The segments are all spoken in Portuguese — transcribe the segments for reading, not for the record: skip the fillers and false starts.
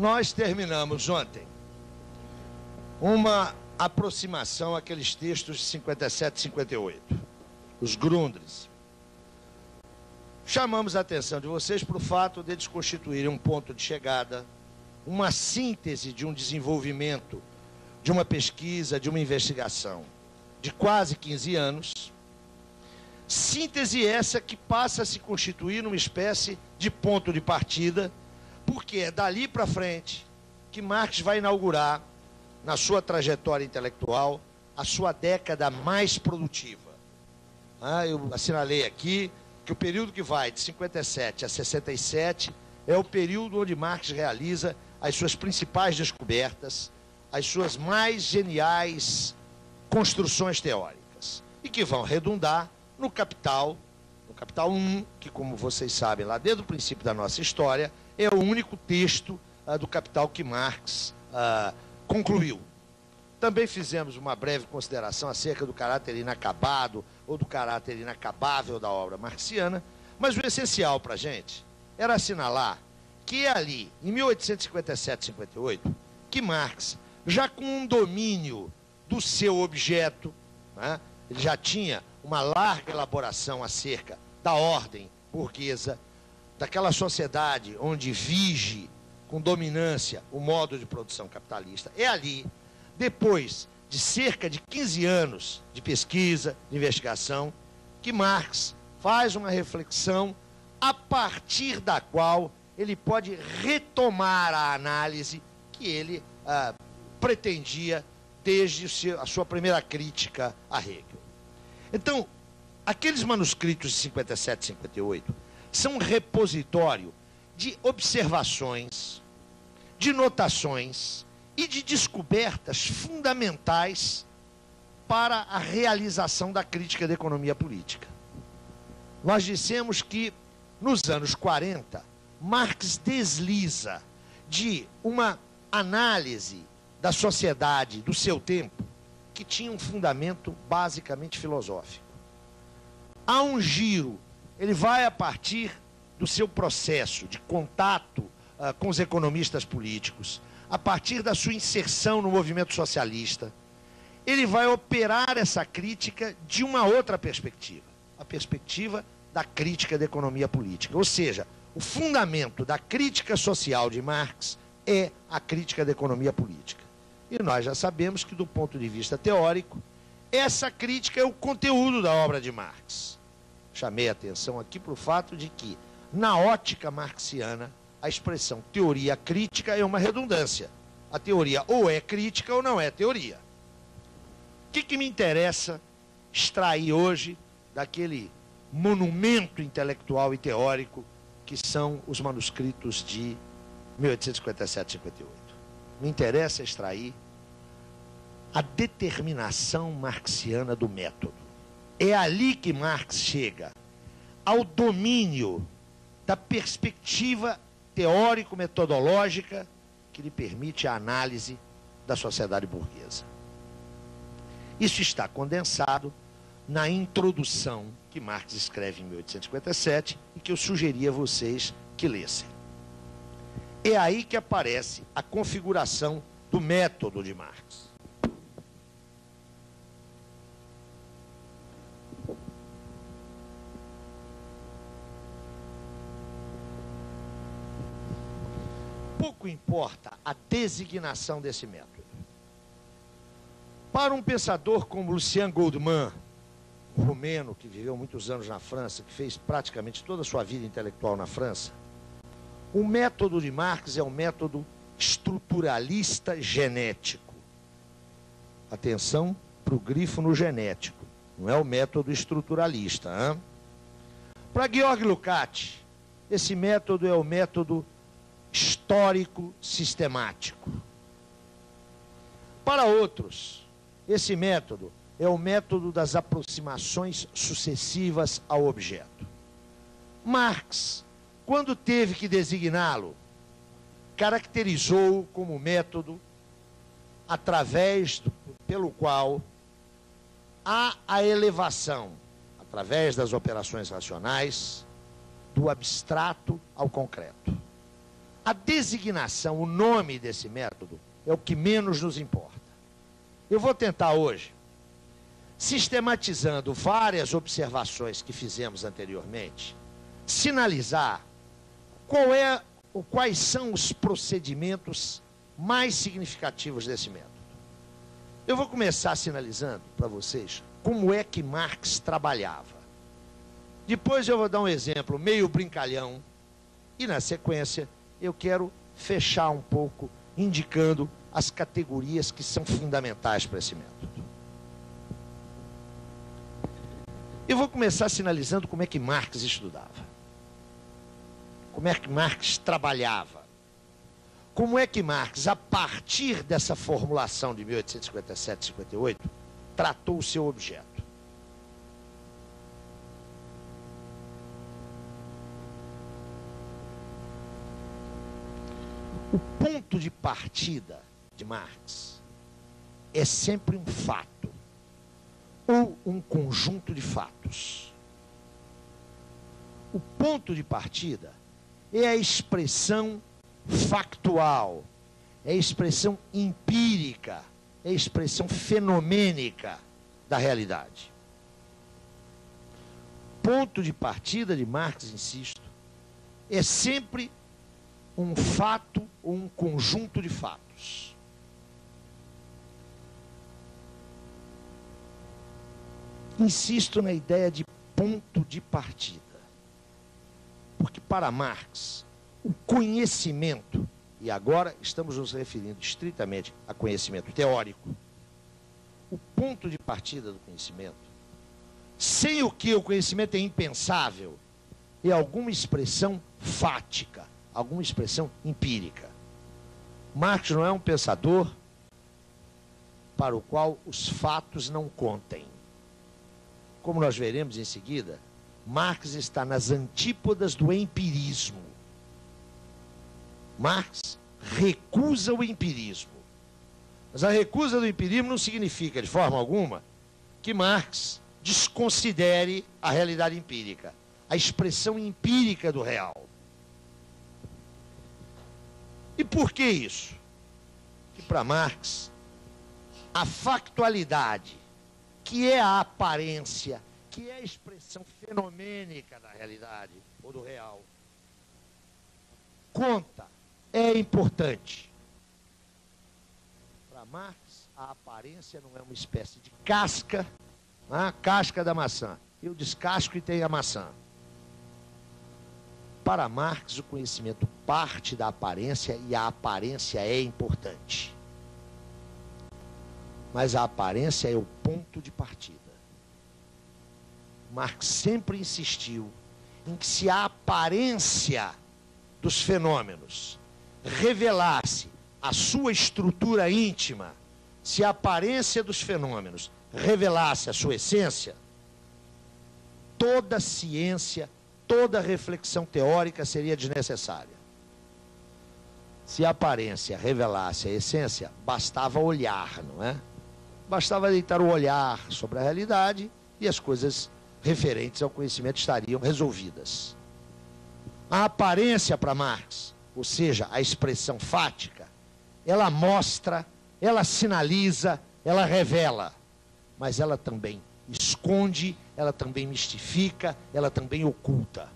Nós terminamos ontem uma aproximação àqueles textos de 57 e 58, os Grundrisse. Chamamos a atenção de vocês para o fato de eles constituírem um ponto de chegada, uma síntese de um desenvolvimento, de uma pesquisa, de uma investigação de quase 15 anos, síntese essa que passa a se constituir numa espécie de ponto de partida, porque é dali para frente que Marx vai inaugurar, na sua trajetória intelectual, a sua década mais produtiva. Eu assinalei aqui que o período que vai de 57 a 67 é o período onde Marx realiza as suas principais descobertas, as suas mais geniais construções teóricas, e que vão redundar no Capital 1, que, como vocês sabem, lá desde o princípio da nossa história, é o único texto do Capital que Marx concluiu. Também fizemos uma breve consideração acerca do caráter inacabado ou do caráter inacabável da obra marxiana, mas o essencial para a gente era assinalar que é ali, em 1857 58, que Marx, já com um domínio do seu objeto, né, ele já tinha uma larga elaboração acerca da ordem burguesa, daquela sociedade onde vige com dominância o modo de produção capitalista. É ali, depois de cerca de 15 anos de pesquisa, de investigação, que Marx faz uma reflexão a partir da qual ele pode retomar a análise que ele pretendia desde a sua primeira crítica a Hegel. Então, aqueles manuscritos de 57 e 58 são um repositório de observações, de notações e de descobertas fundamentais para a realização da crítica da economia política. Nós dissemos que, nos anos 40, Marx desliza de uma análise da sociedade do seu tempo que tinha um fundamento basicamente filosófico. Há um giro, ele vai a partir do seu processo de contato com os economistas políticos, a partir da sua inserção no movimento socialista, ele vai operar essa crítica de uma outra perspectiva, a perspectiva da crítica da economia política. Ou seja, o fundamento da crítica social de Marx é a crítica da economia política. E nós já sabemos que, do ponto de vista teórico, essa crítica é o conteúdo da obra de Marx. Chamei a atenção aqui para o fato de que, na ótica marxiana, a expressão teoria crítica é uma redundância. A teoria ou é crítica ou não é teoria. O que me interessa extrair hoje daquele monumento intelectual e teórico que são os manuscritos de 1857 e 58? Me interessa extrair a determinação marxiana do método. É ali que Marx chega ao domínio da perspectiva teórico-metodológica que lhe permite a análise da sociedade burguesa. Isso está condensado na introdução que Marx escreve em 1857 e que eu sugeri a vocês que lessem. É aí que aparece a configuração do método de Marx. Pouco importa a designação desse método. Para um pensador como Lucien Goldman, um romeno que viveu muitos anos na França, que fez praticamente toda a sua vida intelectual na França, o método de Marx é um método estruturalista genético. Atenção para o grifo no genético, não é o método estruturalista. Hein? Para Georg Lukács, esse método é o método histórico sistemático. Para outros, esse método é o método das aproximações sucessivas ao objeto. Marx, quando teve que designá-lo, caracterizou-o como método pelo qual há a elevação, através das operações racionais, do abstrato ao concreto. A designação, o nome desse método, é o que menos nos importa. Eu vou tentar hoje, sistematizando várias observações que fizemos anteriormente, sinalizar quais são os procedimentos mais significativos desse método. Eu vou começar sinalizando para vocês como é que Marx trabalhava. Depois eu vou dar um exemplo meio brincalhão e, na sequência, eu quero fechar um pouco indicando as categorias que são fundamentais para esse método. Eu vou começar sinalizando como é que Marx estudava. Como é que Marx trabalhava. Como é que Marx, a partir dessa formulação de 1857 e 58, tratou o seu objeto. O ponto de partida de Marx é sempre um fato ou um conjunto de fatos. O ponto de partida é a expressão factual, é a expressão empírica, é a expressão fenomênica da realidade. Ponto de partida de Marx, insisto, é sempre um fato ou um conjunto de fatos. Insisto na ideia de ponto de partida, porque para Marx, o conhecimento, e agora estamos nos referindo estritamente a conhecimento teórico, o ponto de partida do conhecimento, sem o que o conhecimento é impensável, é alguma expressão fática, alguma expressão empírica. Marx não é um pensador para o qual os fatos não contem. Como nós veremos em seguida, Marx está nas antípodas do empirismo. Marx recusa o empirismo. Mas a recusa do empirismo não significa, de forma alguma, que Marx desconsidere a realidade empírica, a expressão empírica do real. E por que isso? Que para Marx, a factualidade, que é a aparência, que é a expressão fenomênica da realidade ou do real, conta, é importante. Para Marx, a aparência não é uma espécie de casca, a casca da maçã. Eu descasco e tenho a maçã. Para Marx, o conhecimento parte da aparência e a aparência é importante. Mas a aparência é o ponto de partida. Marx sempre insistiu em que se a aparência dos fenômenos revelasse a sua estrutura íntima, se a aparência dos fenômenos revelasse a sua essência, toda ciência, toda reflexão teórica seria desnecessária. Se a aparência revelasse a essência, bastava olhar, não é? Bastava deitar o olhar sobre a realidade e as coisas referentes ao conhecimento estariam resolvidas. A aparência para Marx, ou seja, a expressão fática, ela mostra, ela sinaliza, ela revela, mas ela também esconde, ela também mistifica, ela também oculta.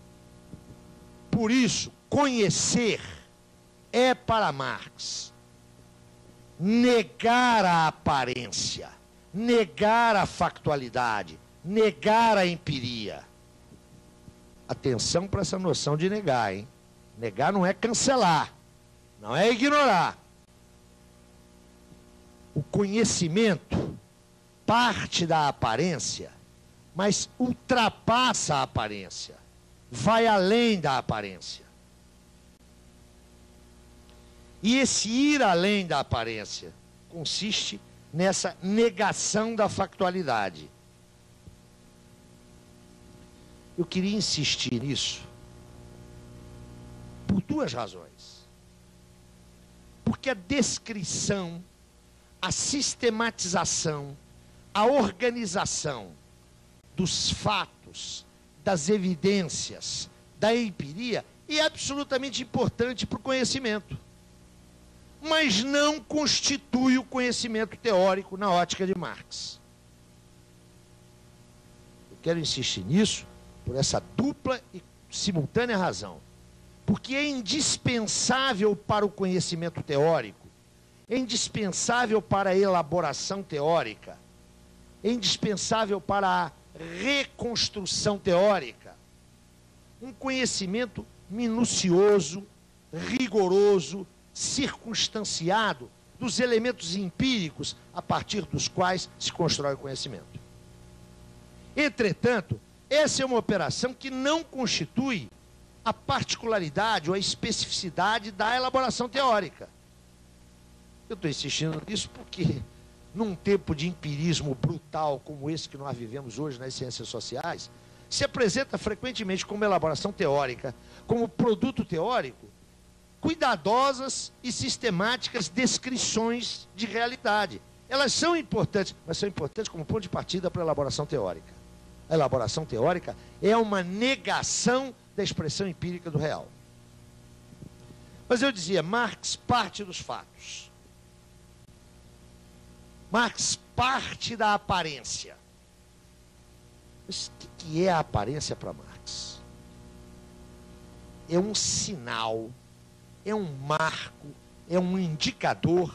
Por isso, conhecer é para Marx negar a aparência, negar a factualidade, negar a empiria. Atenção para essa noção de negar, hein? Negar não é cancelar, não é ignorar. O conhecimento parte da aparência, mas ultrapassa a aparência, vai além da aparência. E esse ir além da aparência consiste nessa negação da factualidade. Eu queria insistir nisso por duas razões. Porque a descrição, a sistematização, a organização dos fatos, das evidências, da empiria e absolutamente importante para o conhecimento, mas não constitui o conhecimento teórico na ótica de Marx. Eu quero insistir nisso por essa dupla e simultânea razão, porque é indispensável para o conhecimento teórico, é indispensável para a elaboração teórica, é indispensável para a reconstrução teórica, um conhecimento minucioso, rigoroso, circunstanciado dos elementos empíricos a partir dos quais se constrói o conhecimento. Entretanto, essa é uma operação que não constitui a particularidade ou a especificidade da elaboração teórica. Eu estou insistindo nisso porque, num tempo de empirismo brutal como esse que nós vivemos hoje nas ciências sociais, se apresenta frequentemente como elaboração teórica, como produto teórico, cuidadosas e sistemáticas descrições de realidade. Elas são importantes, mas são importantes como ponto de partida para a elaboração teórica. A elaboração teórica é uma negação da expressão empírica do real. Mas eu dizia, Marx parte dos fatos. Marx parte da aparência. Mas o que é a aparência para Marx? É um sinal, é um marco, é um indicador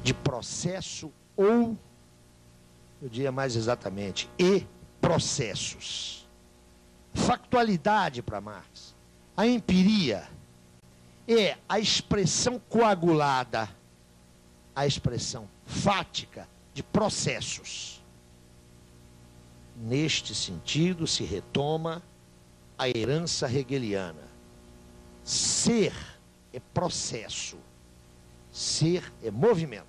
de processo ou, eu diria mais exatamente, e processos. Factualidade para Marx. A empiria é a expressão coagulada, a expressão fática de processos. Neste sentido se retoma a herança hegeliana. Ser é processo, ser é movimento.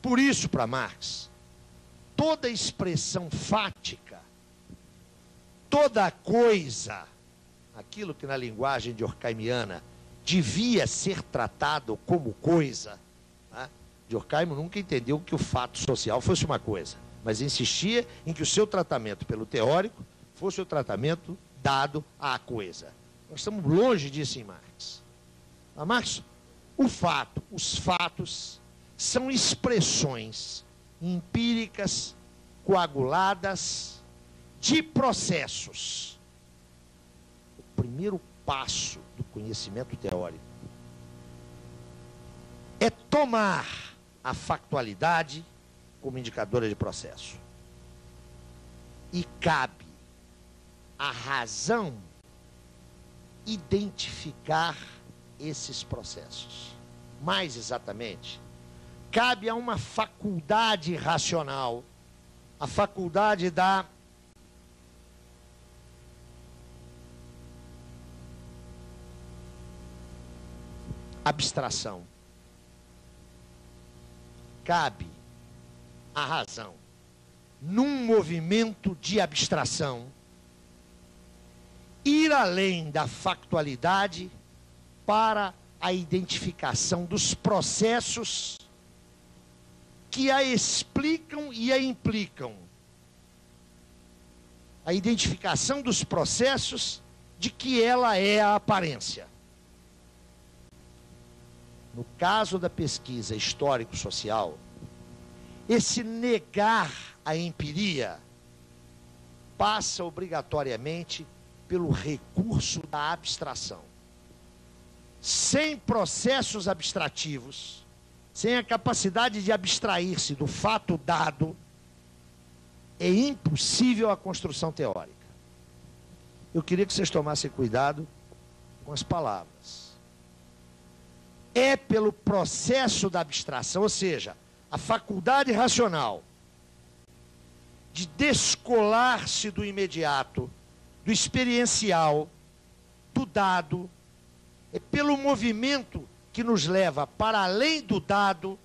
Por isso, para Marx, toda expressão fática, toda coisa, aquilo que na linguagem de Horkheimiana devia ser tratado como coisa, né? Durkheim nunca entendeu que o fato social fosse uma coisa, mas insistia em que o seu tratamento pelo teórico fosse o tratamento dado à coisa. Nós estamos longe disso em Marx. Para Marx, os fatos são expressões empíricas, coaguladas, de processos. O primeiro passo do conhecimento teórico é tomar a factualidade como indicadora de processo. E cabe à razão identificar esses processos. Mais exatamente, cabe a uma faculdade racional, a faculdade da abstração. Cabe à razão, num movimento de abstração, ir além da factualidade para a identificação dos processos que a explicam e a implicam. A identificação dos processos de que ela é a aparência. No caso da pesquisa histórico-social, esse negar a empiria passa obrigatoriamente pelo recurso da abstração. Sem processos abstrativos, sem a capacidade de abstrair-se do fato dado, é impossível a construção teórica. Eu queria que vocês tomassem cuidado com as palavras. É pelo processo da abstração, ou seja, a faculdade racional de descolar-se do imediato, do experiencial, do dado, é pelo movimento que nos leva para além do dado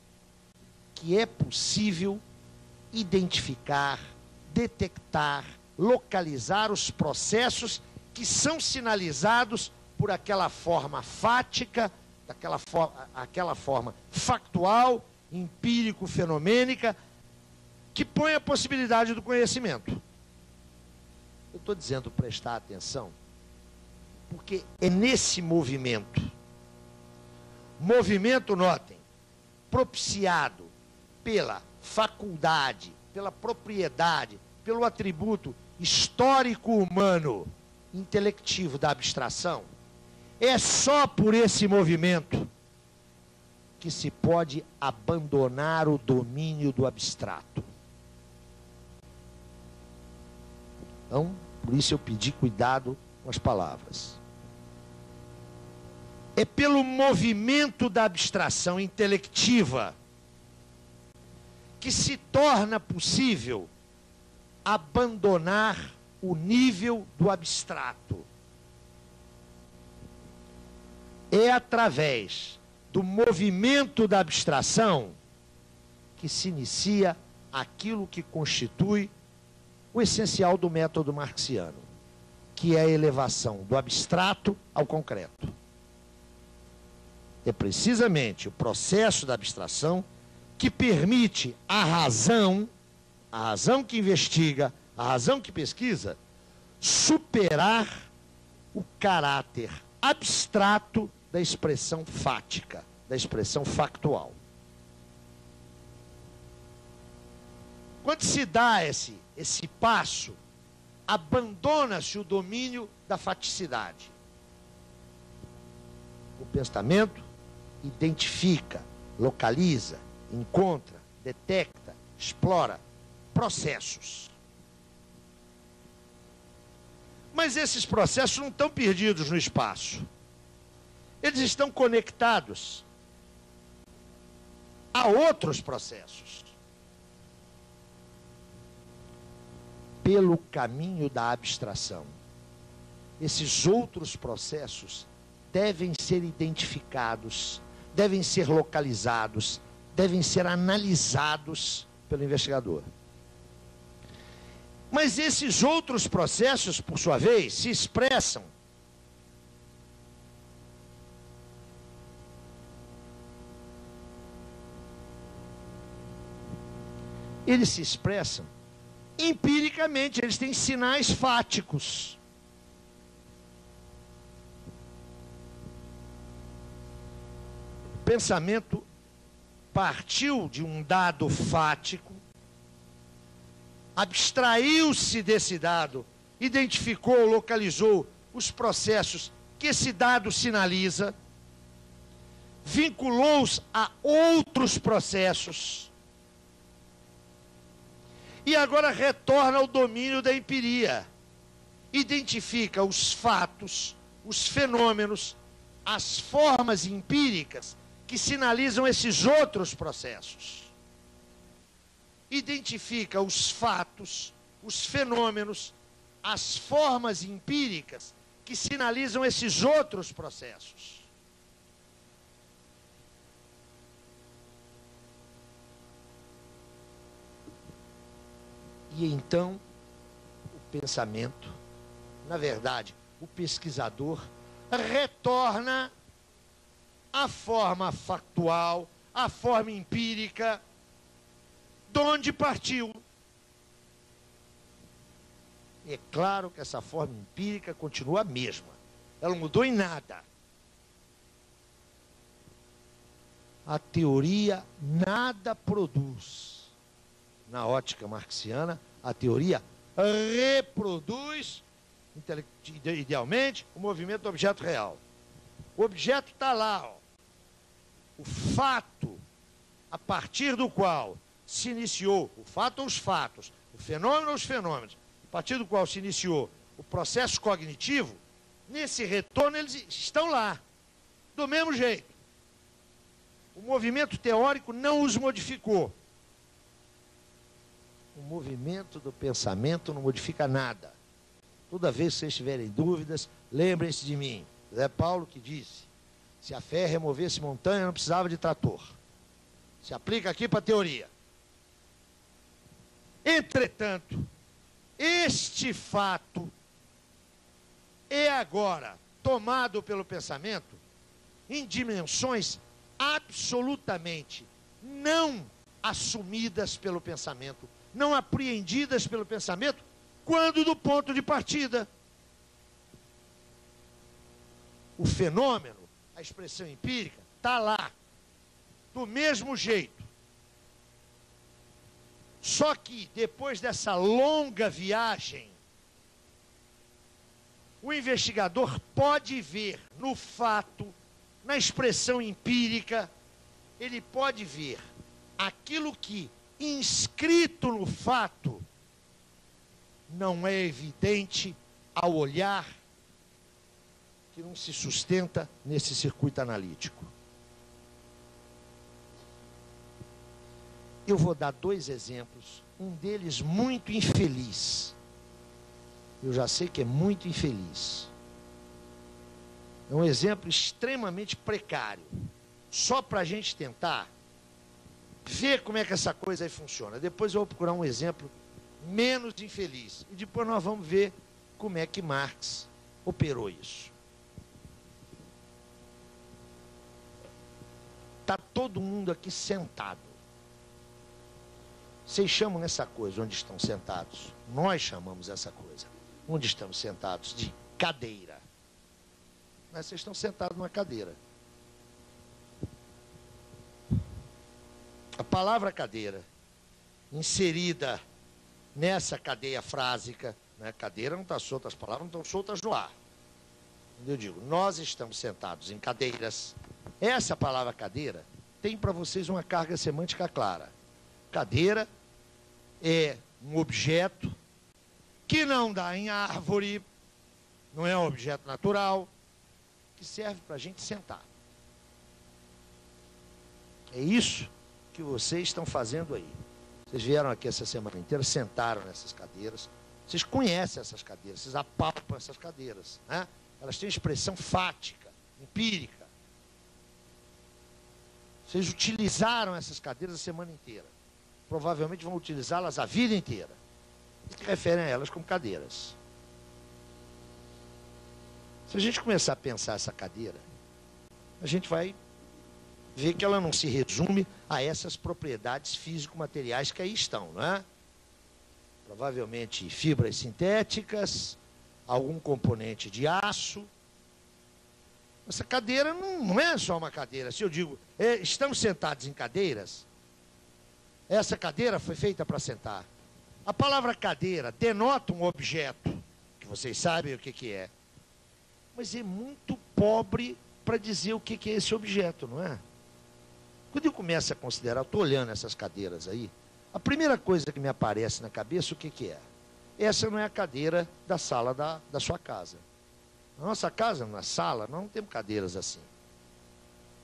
que é possível identificar, detectar, localizar os processos que são sinalizados por aquela forma fática aquela forma factual, empírico-fenomênica, que põe a possibilidade do conhecimento. Eu estou dizendo prestar atenção, porque é nesse movimento, notem, propiciado pela faculdade, pela propriedade, pelo atributo histórico-humano, intelectivo da abstração, é só por esse movimento que se pode abandonar o domínio do abstrato. Então, por isso eu pedi cuidado com as palavras. É pelo movimento da abstração intelectiva que se torna possível abandonar o nível do abstrato. É através do movimento da abstração que se inicia aquilo que constitui o essencial do método marxiano, que é a elevação do abstrato ao concreto. É precisamente o processo da abstração que permite à razão que investiga, a razão que pesquisa, superar o caráter abstrato da expressão fática, da expressão factual. Quando se dá esse passo, abandona-se o domínio da faticidade. O pensamento identifica, localiza, encontra, detecta, explora processos. Mas esses processos não estão perdidos no espaço. Eles estão conectados a outros processos. Pelo caminho da abstração. Esses outros processos devem ser identificados, devem ser localizados, devem ser analisados pelo investigador. Mas esses outros processos, por sua vez, se expressam empiricamente, eles têm sinais fáticos. O pensamento partiu de um dado fático, abstraiu-se desse dado, identificou, localizou os processos que esse dado sinaliza, vinculou-os a outros processos, e agora retorna ao domínio da empiria. Identifica os fatos, os fenômenos, as formas empíricas que sinalizam esses outros processos. Identifica os fatos, os fenômenos, as formas empíricas que sinalizam esses outros processos. E então, o pensamento, na verdade, o pesquisador, retorna à forma factual, à forma empírica, de onde partiu. E é claro que essa forma empírica continua a mesma. Ela não mudou em nada. A teoria nada produz. Na ótica marxiana, a teoria reproduz, idealmente, o movimento do objeto real. O objeto está lá, ó. O fato, a partir do qual se iniciou, o fato ou os fatos, o fenômeno ou os fenômenos, a partir do qual se iniciou o processo cognitivo, nesse retorno eles estão lá, do mesmo jeito. O movimento teórico não os modificou. O movimento do pensamento não modifica nada. Toda vez que vocês tiverem dúvidas, lembrem-se de mim. Zé Paulo que disse, se a fé removesse montanha, não precisava de trator. Se aplica aqui para a teoria. Entretanto, este fato é agora tomado pelo pensamento em dimensões absolutamente não assumidas pelo pensamento, não apreendidas pelo pensamento, quando do ponto de partida. O fenômeno, a expressão empírica, está lá, do mesmo jeito. Só que, depois dessa longa viagem, o investigador pode ver no fato, na expressão empírica, ele pode ver aquilo que, inscrito no fato, não é evidente ao olhar, que não se sustenta nesse circuito analítico. Eu vou dar 2 exemplos, um deles muito infeliz. Eu já sei que é muito infeliz. É um exemplo extremamente precário. Só para a gente tentar ver como é que essa coisa aí funciona. Depois eu vou procurar um exemplo menos infeliz. E depois nós vamos ver como é que Marx operou isso. Está todo mundo aqui sentado. Vocês chamam nessa coisa onde estão sentados. Nós chamamos essa coisa. Onde estamos sentados? De cadeira. Mas vocês estão sentados numa cadeira. A palavra cadeira, inserida nessa cadeia frásica, né? Cadeira não está solta, as palavras não estão soltas no ar. Eu digo, nós estamos sentados em cadeiras. Essa palavra cadeira tem para vocês uma carga semântica clara. Cadeira é um objeto que não dá em árvore, não é um objeto natural, que serve para a gente sentar. É isso que vocês estão fazendo aí. Vocês vieram aqui essa semana inteira, sentaram nessas cadeiras. Vocês conhecem essas cadeiras, vocês apalpam essas cadeiras, né? Elas têm expressão fática, empírica. Vocês utilizaram essas cadeiras a semana inteira. Provavelmente vão utilizá-las a vida inteira. E se referem a elas como cadeiras. Se a gente começar a pensar essa cadeira, a gente vai ver que ela não se resume a essas propriedades físico-materiais que aí estão, não é? Provavelmente fibras sintéticas, algum componente de aço. Essa cadeira não é só uma cadeira. Se eu digo, estamos sentados em cadeiras, essa cadeira foi feita para sentar. A palavra cadeira denota um objeto, que vocês sabem o que é, mas é muito pobre para dizer o que é esse objeto, não é? Quando eu começo a considerar, eu estou olhando essas cadeiras aí, a primeira coisa que me aparece na cabeça, o que é? Essa não é a cadeira da sala da sua casa. Na nossa casa, na sala, nós não temos cadeiras assim.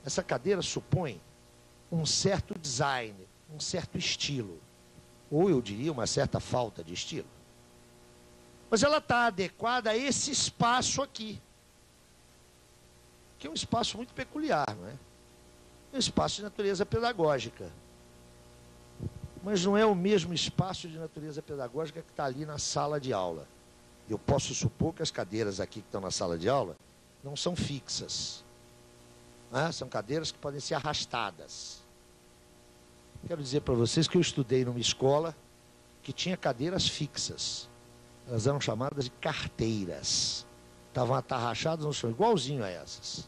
Essa cadeira supõe um certo design, um certo estilo. Ou eu diria uma certa falta de estilo. Mas ela está adequada a esse espaço aqui. Que é um espaço muito peculiar, não é? É um espaço de natureza pedagógica. Mas não é o mesmo espaço de natureza pedagógica que está ali na sala de aula. Eu posso supor que as cadeiras aqui que estão na sala de aula não são fixas. Né? São cadeiras que podem ser arrastadas. Quero dizer para vocês que eu estudei numa escola que tinha cadeiras fixas. Elas eram chamadas de carteiras. Estavam atarrachadas no chão, igualzinho a essas.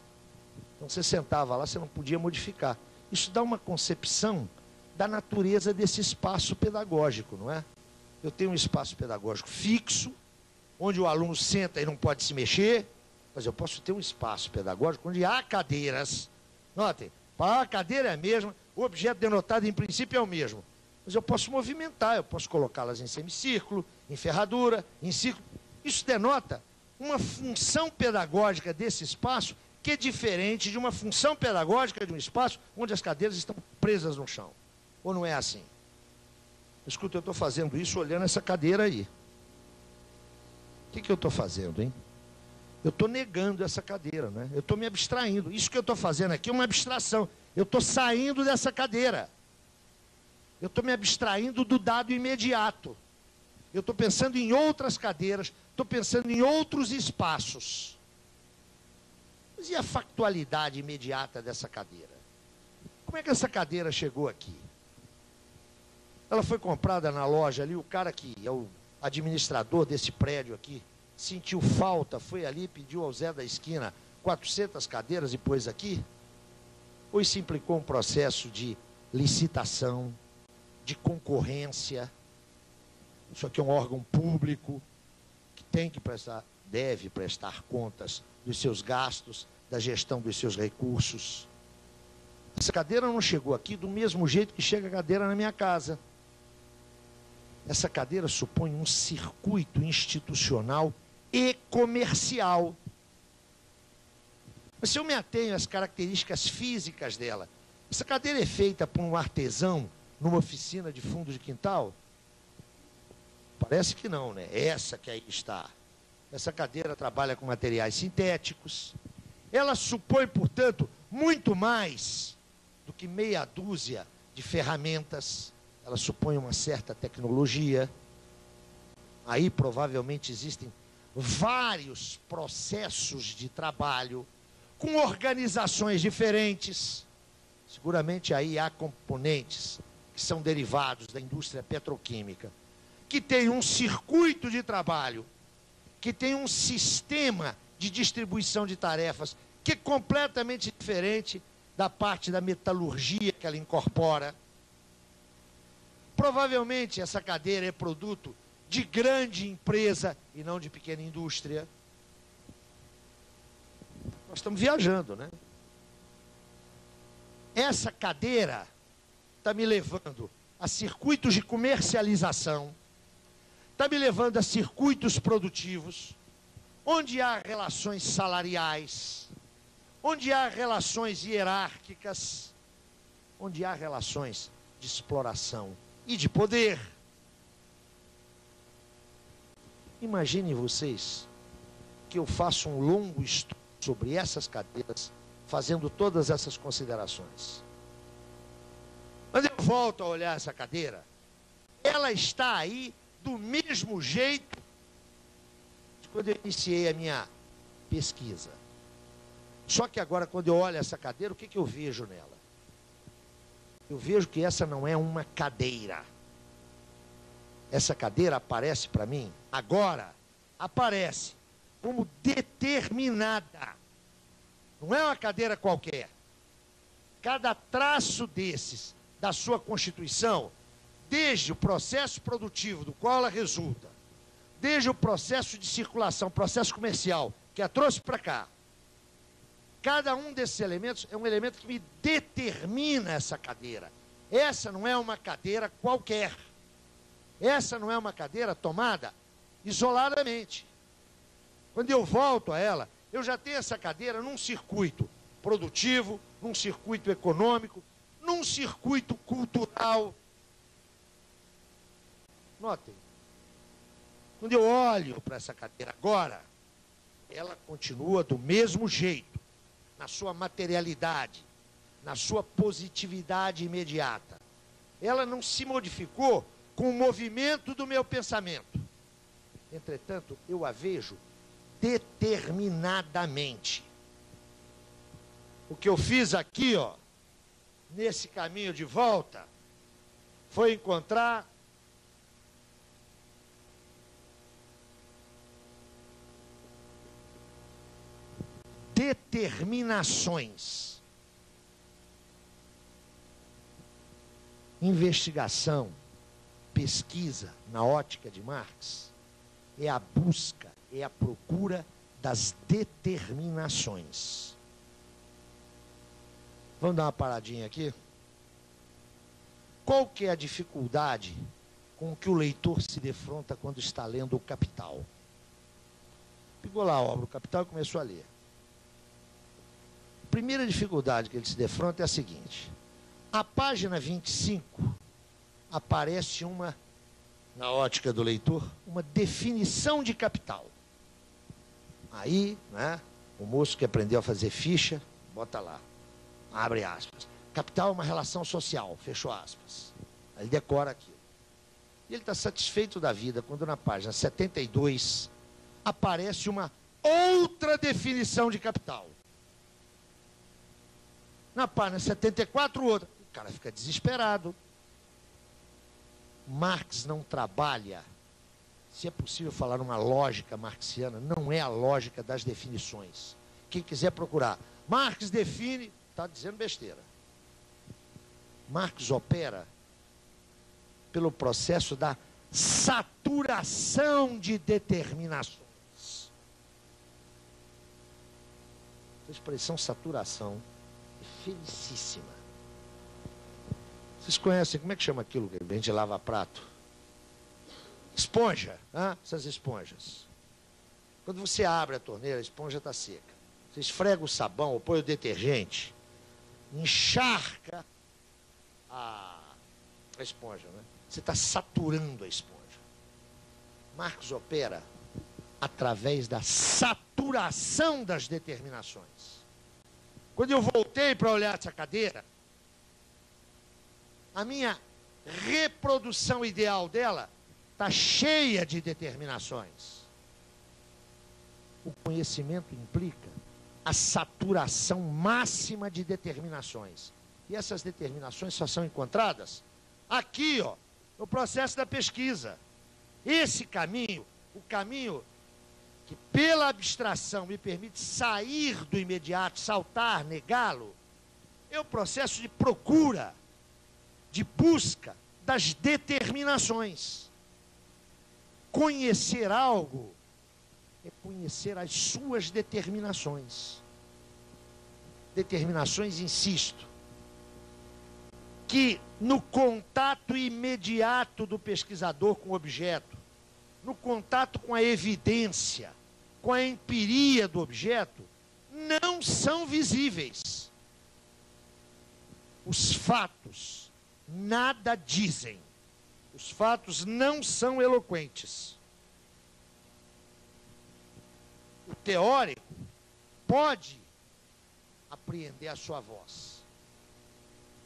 Então você sentava lá, você não podia modificar. Isso dá uma concepção da natureza desse espaço pedagógico, não é? Eu tenho um espaço pedagógico fixo, onde o aluno senta e não pode se mexer, mas eu posso ter um espaço pedagógico onde há cadeiras. Notem, a cadeira é a mesma, o objeto denotado em princípio é o mesmo, mas eu posso movimentar, eu posso colocá-las em semicírculo, em ferradura, em círculo. Isso denota uma função pedagógica desse espaço que é diferente de uma função pedagógica de um espaço onde as cadeiras estão presas no chão. Ou não é assim? Escuta, eu estou fazendo isso olhando essa cadeira aí. O que eu estou fazendo, hein? Eu estou negando essa cadeira, né? Eu estou me abstraindo. Isso que eu estou fazendo aqui é uma abstração. Eu estou saindo dessa cadeira. Eu estou me abstraindo do dado imediato. Eu estou pensando em outras cadeiras, estou pensando em outros espaços. Mas e a factualidade imediata dessa cadeira? Como é que essa cadeira chegou aqui? Ela foi comprada na loja ali, o cara que é o administrador desse prédio aqui, sentiu falta, foi ali, pediu ao Zé da esquina 400 cadeiras e pôs aqui? Ou isso implicou um processo de licitação, de concorrência? Isso aqui é um órgão público que tem que prestar, deve prestar contas dos seus gastos, da gestão dos seus recursos. Essa cadeira não chegou aqui do mesmo jeito que chega a cadeira na minha casa. Essa cadeira supõe um circuito institucional e comercial. Mas se eu me atenho às características físicas dela, essa cadeira é feita por um artesão numa oficina de fundo de quintal? Parece que não, né? Essa que aí está. Essa cadeira trabalha com materiais sintéticos. Ela supõe, portanto, muito mais do que meia dúzia de ferramentas. Ela supõe uma certa tecnologia. Aí provavelmente existem vários processos de trabalho com organizações diferentes. Seguramente aí há componentes que são derivados da indústria petroquímica, que tem um circuito de trabalho, que tem um sistema de distribuição de tarefas que é completamente diferente da parte da metalurgia que ela incorpora. Provavelmente essa cadeira é produto de grande empresa e não de pequena indústria. Nós estamos viajando, né? Essa cadeira está me levando a circuitos de comercialização, está me levando a circuitos produtivos, onde há relações salariais, onde há relações hierárquicas, onde há relações de exploração e de poder. Imaginem vocês que eu faço um longo estudo sobre essas cadeiras, fazendo todas essas considerações. Quando eu volto a olhar essa cadeira, ela está aí do mesmo jeito de quando eu iniciei a minha pesquisa. Só que agora, quando eu olho essa cadeira, o que eu vejo nela? Eu vejo que essa não é uma cadeira. Essa cadeira aparece para mim, agora, aparece como determinada. Não é uma cadeira qualquer. Cada traço desses, da sua constituição, desde o processo produtivo do qual ela resulta, desde o processo de circulação, processo comercial, que a trouxe para cá, cada um desses elementos é um elemento que me determina essa cadeira. Essa não é uma cadeira qualquer. Essa não é uma cadeira tomada isoladamente. Quando eu volto a ela, eu já tenho essa cadeira num circuito produtivo, num circuito econômico, num circuito cultural. Notem, quando eu olho para essa cadeira agora, ela continua do mesmo jeito, na sua materialidade, na sua positividade imediata. Ela não se modificou com o movimento do meu pensamento. Entretanto, eu a vejo determinadamente. O que eu fiz aqui, ó, nesse caminho de volta, foi encontrar determinações. Investigação, pesquisa na ótica de Marx é a busca, é a procura das determinações. Vamos dar uma paradinha aqui? Qual que é a dificuldade com que o leitor se defronta quando está lendo o Capital? Pegou lá a obra, o Capital, e começou a ler. A primeira dificuldade que ele se defronta é a seguinte: a página 25 aparece uma, na ótica do leitor, uma definição de capital. Aí, né, o moço que aprendeu a fazer ficha, bota lá, abre aspas. Capital é uma relação social, fechou aspas. Aí ele decora aquilo. E ele está satisfeito da vida quando na página 72 aparece uma outra definição de capital. Na página 74, outra. O cara fica desesperado. Marx não trabalha, se é possível falar uma lógica marxiana, não é a lógica das definições. Quem quiser procurar, Marx define, está dizendo besteira. Marx opera pelo processo da saturação de determinações. A expressão saturação é felicíssima. Vocês conhecem, como é que chama aquilo que a gente lava prato? Esponja, hein? Essas esponjas. Quando você abre a torneira, a esponja está seca. Você esfrega o sabão ou põe o detergente, encharca a esponja, né? Você está saturando a esponja. Marx opera através da saturação das determinações. Quando eu voltei para olhar essa cadeira, a minha reprodução ideal dela está cheia de determinações. O conhecimento implica a saturação máxima de determinações. E essas determinações só são encontradas aqui, ó, no processo da pesquisa. Esse caminho, o caminho que pela abstração me permite sair do imediato, saltar, negá-lo, é o processo de procura, de busca das determinações. Conhecer algo é conhecer as suas determinações. Determinações, insisto, que no contato imediato do pesquisador com o objeto, no contato com a evidência, com a empiria do objeto, não são visíveis. Os fatos nada dizem. Os fatos não são eloquentes. O teórico pode apreender a sua voz,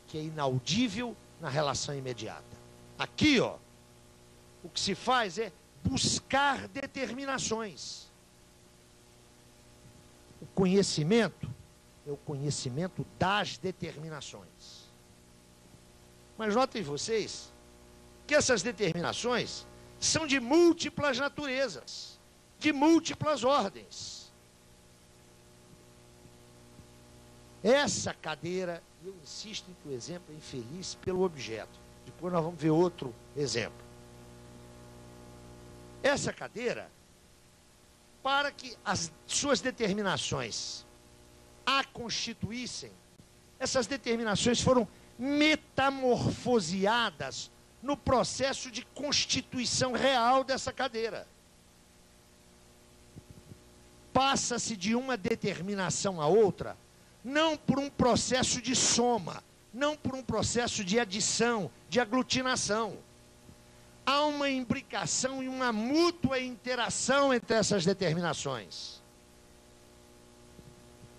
que é inaudível na relação imediata. Aqui, ó, o que se faz é buscar determinações. O conhecimento é o conhecimento das determinações. Mas notem vocês que essas determinações são de múltiplas naturezas, de múltiplas ordens. Essa cadeira, eu insisto em que o exemplo é infeliz pelo objeto. Depois nós vamos ver outro exemplo. Essa cadeira, para que as suas determinações a constituíssem, essas determinações foram metamorfoseadas no processo de constituição real dessa cadeira. Passa-se de uma determinação a outra, não por um processo de soma, não por um processo de adição, de aglutinação. Há uma imbricação e uma mútua interação entre essas determinações.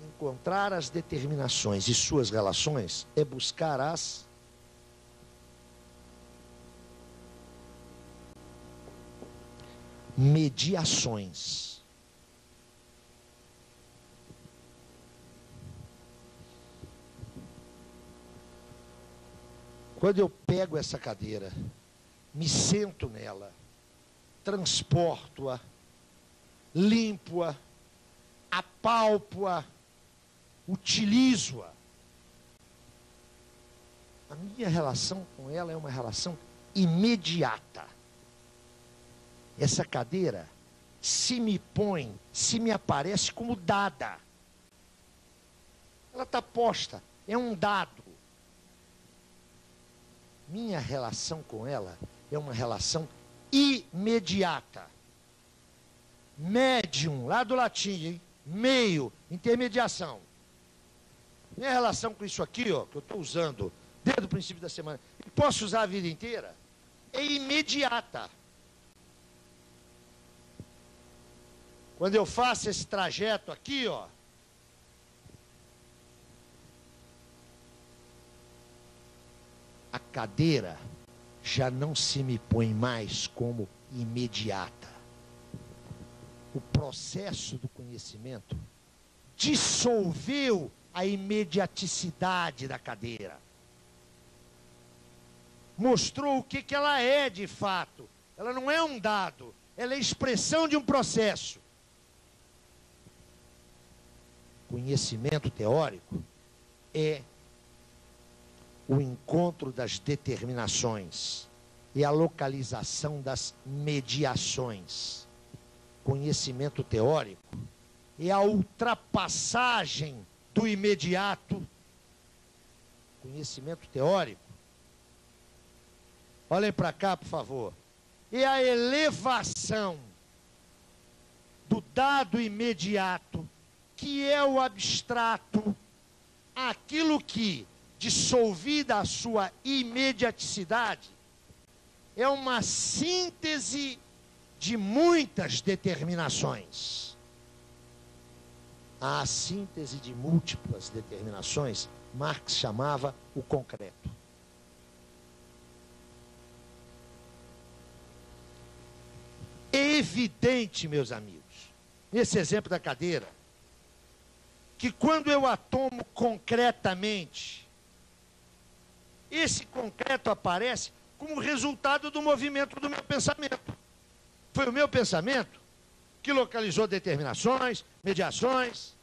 Encontrar as determinações e suas relações é buscar as mediações. Quando eu pego essa cadeira, me sento nela, transporto-a, limpo-a, apalpo-a, utilizo-a. A minha relação com ela é uma relação imediata. Essa cadeira se me põe, se me aparece como dada. Ela está posta, é um dado. Minha relação com ela é uma relação imediata. Médium, lá do latim, hein? Meio, intermediação. Minha relação com isso aqui, ó, que eu estou usando desde o princípio da semana, e posso usar a vida inteira, é imediata. Quando eu faço esse trajeto aqui, ó, a cadeira já não se me põe mais como imediata. O processo do conhecimento dissolveu a imediaticidade da cadeira. Mostrou o que ela é de fato. Ela não é um dado, ela é expressão de um processo. Conhecimento teórico é o encontro das determinações e a localização das mediações. Conhecimento teórico é a ultrapassagem do imediato. Conhecimento teórico, olhem para cá, por favor, é a elevação do dado imediato, que é o abstrato, aquilo que, dissolvida a sua imediaticidade, é uma síntese de muitas determinações. A síntese de múltiplas determinações, Marx chamava o concreto. É evidente, meus amigos, nesse exemplo da cadeira, que quando eu a tomo concretamente, esse concreto aparece como resultado do movimento do meu pensamento. Foi o meu pensamento que localizou determinações, mediações.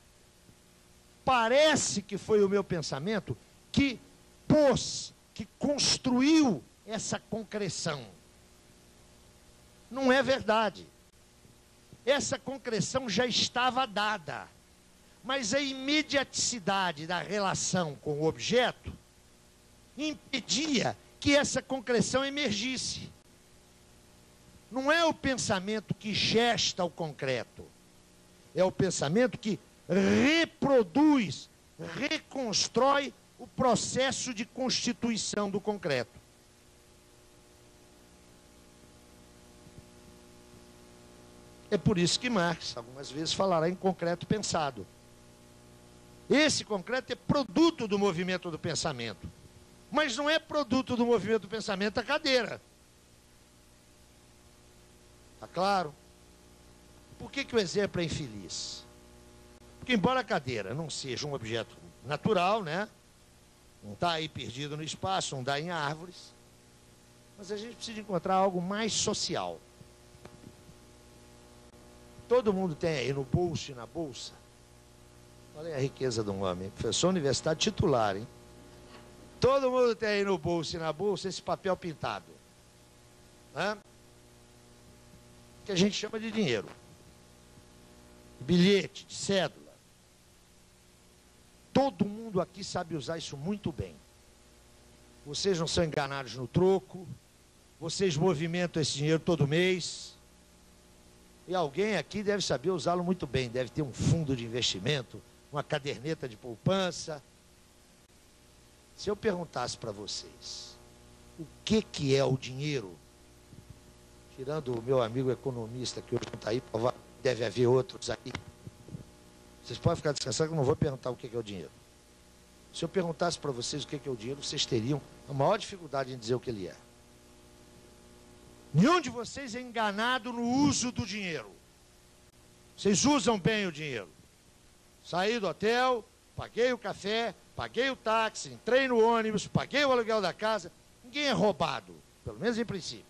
Parece que foi o meu pensamento que pôs, que construiu essa concreção. Não é verdade. Essa concreção já estava dada. Mas a imediaticidade da relação com o objeto impedia que essa concreção emergisse. Não é o pensamento que gesta o concreto. É o pensamento que reproduz, reconstrói o processo de constituição do concreto. É por isso que Marx, algumas vezes, falará em concreto pensado. Esse concreto é produto do movimento do pensamento. Mas não é produto do movimento do pensamento a cadeira. Está claro? Por que o exemplo é infeliz? Porque embora a cadeira não seja um objeto natural, né? Não está aí perdido no espaço, não dá em árvores. Mas a gente precisa encontrar algo mais social. Todo mundo tem aí no bolso e na bolsa. Olha aí a riqueza de um homem. Professor universitário titular, hein? Todo mundo tem aí no bolso e na bolsa esse papel pintado. Né? Que a gente chama de dinheiro. Bilhete, de cédula. Todo mundo aqui sabe usar isso muito bem. Vocês não são enganados no troco. Vocês movimentam esse dinheiro todo mês. E alguém aqui deve saber usá-lo muito bem. Deve ter um fundo de investimento, uma caderneta de poupança. Se eu perguntasse para vocês o que é o dinheiro, tirando o meu amigo economista que hoje não está aí, deve haver outros aí, vocês podem ficar descansados que eu não vou perguntar o que é o dinheiro. Se eu perguntasse para vocês o que é o dinheiro, vocês teriam a maior dificuldade em dizer o que ele é. Nenhum de vocês é enganado no uso do dinheiro. Vocês usam bem o dinheiro. Saí do hotel, paguei o café, paguei o táxi, entrei no ônibus, paguei o aluguel da casa. Ninguém é roubado, pelo menos em princípio.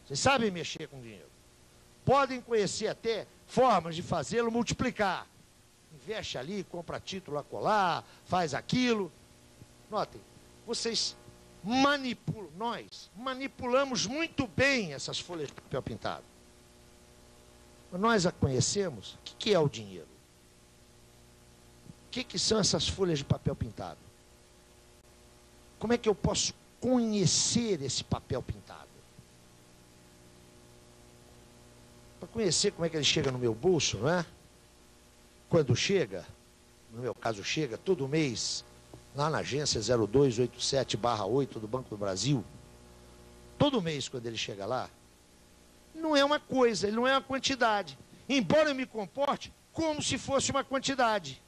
Vocês sabem mexer com dinheiro. Podem conhecer até formas de fazê-lo multiplicar. Investe ali, compra título acolá, faz aquilo. Notem, vocês manipulam, nós manipulamos muito bem essas folhas de papel pintado. Nós a conhecemos. O que é o dinheiro? O que são essas folhas de papel pintado? Como é que eu posso conhecer esse papel pintado? Para conhecer como é que ele chega no meu bolso, não é? Quando chega, no meu caso chega, todo mês, lá na agência 0287/8 do Banco do Brasil, todo mês quando ele chega lá, não é uma coisa, ele não é uma quantidade. Embora eu me comporte como se fosse uma quantidade.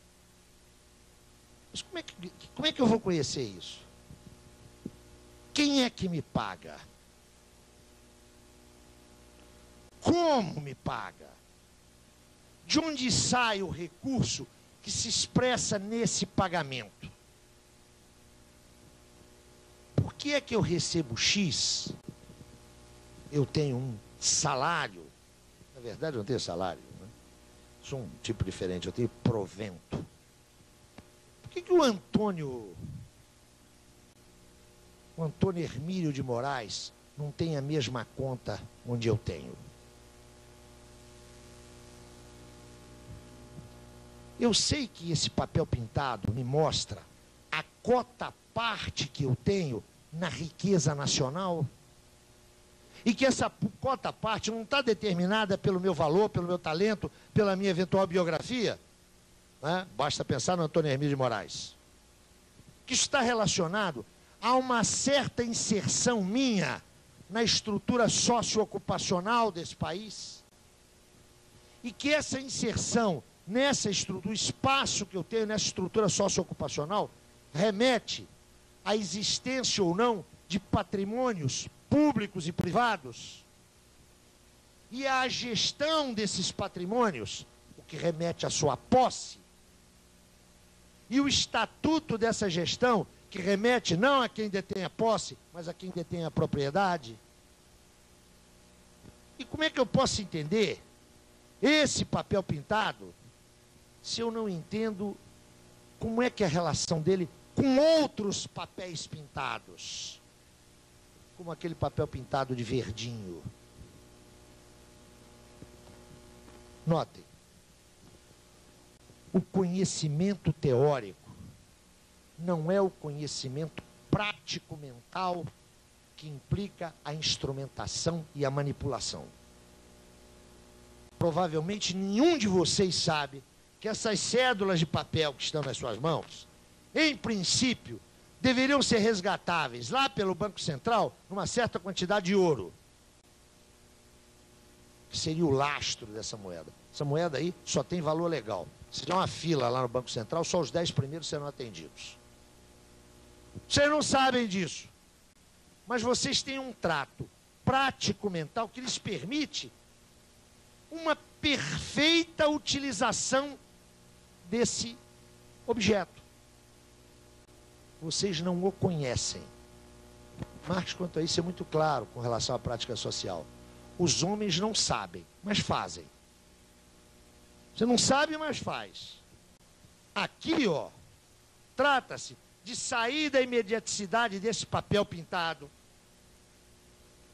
Mas como é que eu vou conhecer isso? Quem é que me paga? Como me paga? De onde sai o recurso que se expressa nesse pagamento. Por que é que eu recebo X? Eu tenho um salário. Na verdade, eu não tenho salário, né? Sou um tipo diferente, eu tenho provento. Por que o Antônio Hermílio de Moraes não tem a mesma conta onde eu tenho? Eu sei que esse papel pintado me mostra a cota parte que eu tenho na riqueza nacional e que essa cota parte não está determinada pelo meu valor, pelo meu talento, pela minha eventual biografia, né? Basta pensar no Antônio Hermílio de Moraes. Que isso está relacionado a uma certa inserção minha na estrutura socioocupacional desse país e que essa inserção nessa estrutura, o espaço que eu tenho nessa estrutura socioocupacional remete à existência ou não de patrimônios públicos e privados e à gestão desses patrimônios, o que remete à sua posse, e o estatuto dessa gestão, que remete não a quem detém a posse, mas a quem detém a propriedade. E como é que eu posso entender esse papel pintado se eu não entendo como é que é a relação dele com outros papéis pintados, como aquele papel pintado de verdinho? Notem, o conhecimento teórico não é o conhecimento prático mental que implica a instrumentação e a manipulação. Provavelmente nenhum de vocês sabe que essas cédulas de papel que estão nas suas mãos, em princípio, deveriam ser resgatáveis lá pelo Banco Central numa certa quantidade de ouro, que seria o lastro dessa moeda. Essa moeda aí só tem valor legal. Se tiver uma fila lá no Banco Central, só os 10 primeiros serão atendidos. Vocês não sabem disso, mas vocês têm um trato prático mental que lhes permite uma perfeita utilização desse objeto. Vocês não o conhecem. Marx, quanto a isso, é muito claro com relação à prática social. Os homens não sabem, mas fazem. Você não sabe, mas faz. Aqui, ó, trata-se de sair da imediaticidade desse papel pintado,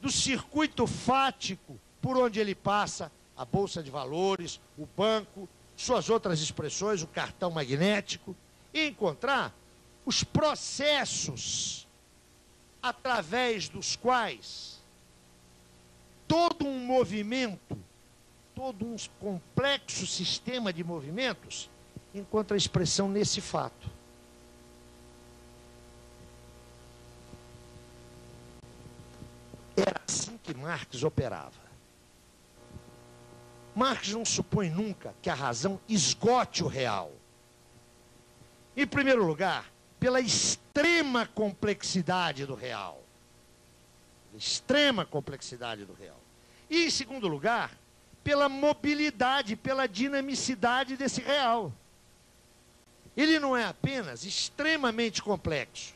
do circuito fático por onde ele passa, a bolsa de valores, o banco, suas outras expressões, o cartão magnético, e encontrar os processos através dos quais todo um movimento, todo um complexo sistema de movimentos encontra expressão nesse fato. Era assim que Marx operava. Marx não supõe nunca que a razão esgote o real. Em primeiro lugar, pela extrema complexidade do real. Extrema complexidade do real. E, em segundo lugar, pela mobilidade, pela dinamicidade desse real. Ele não é apenas extremamente complexo.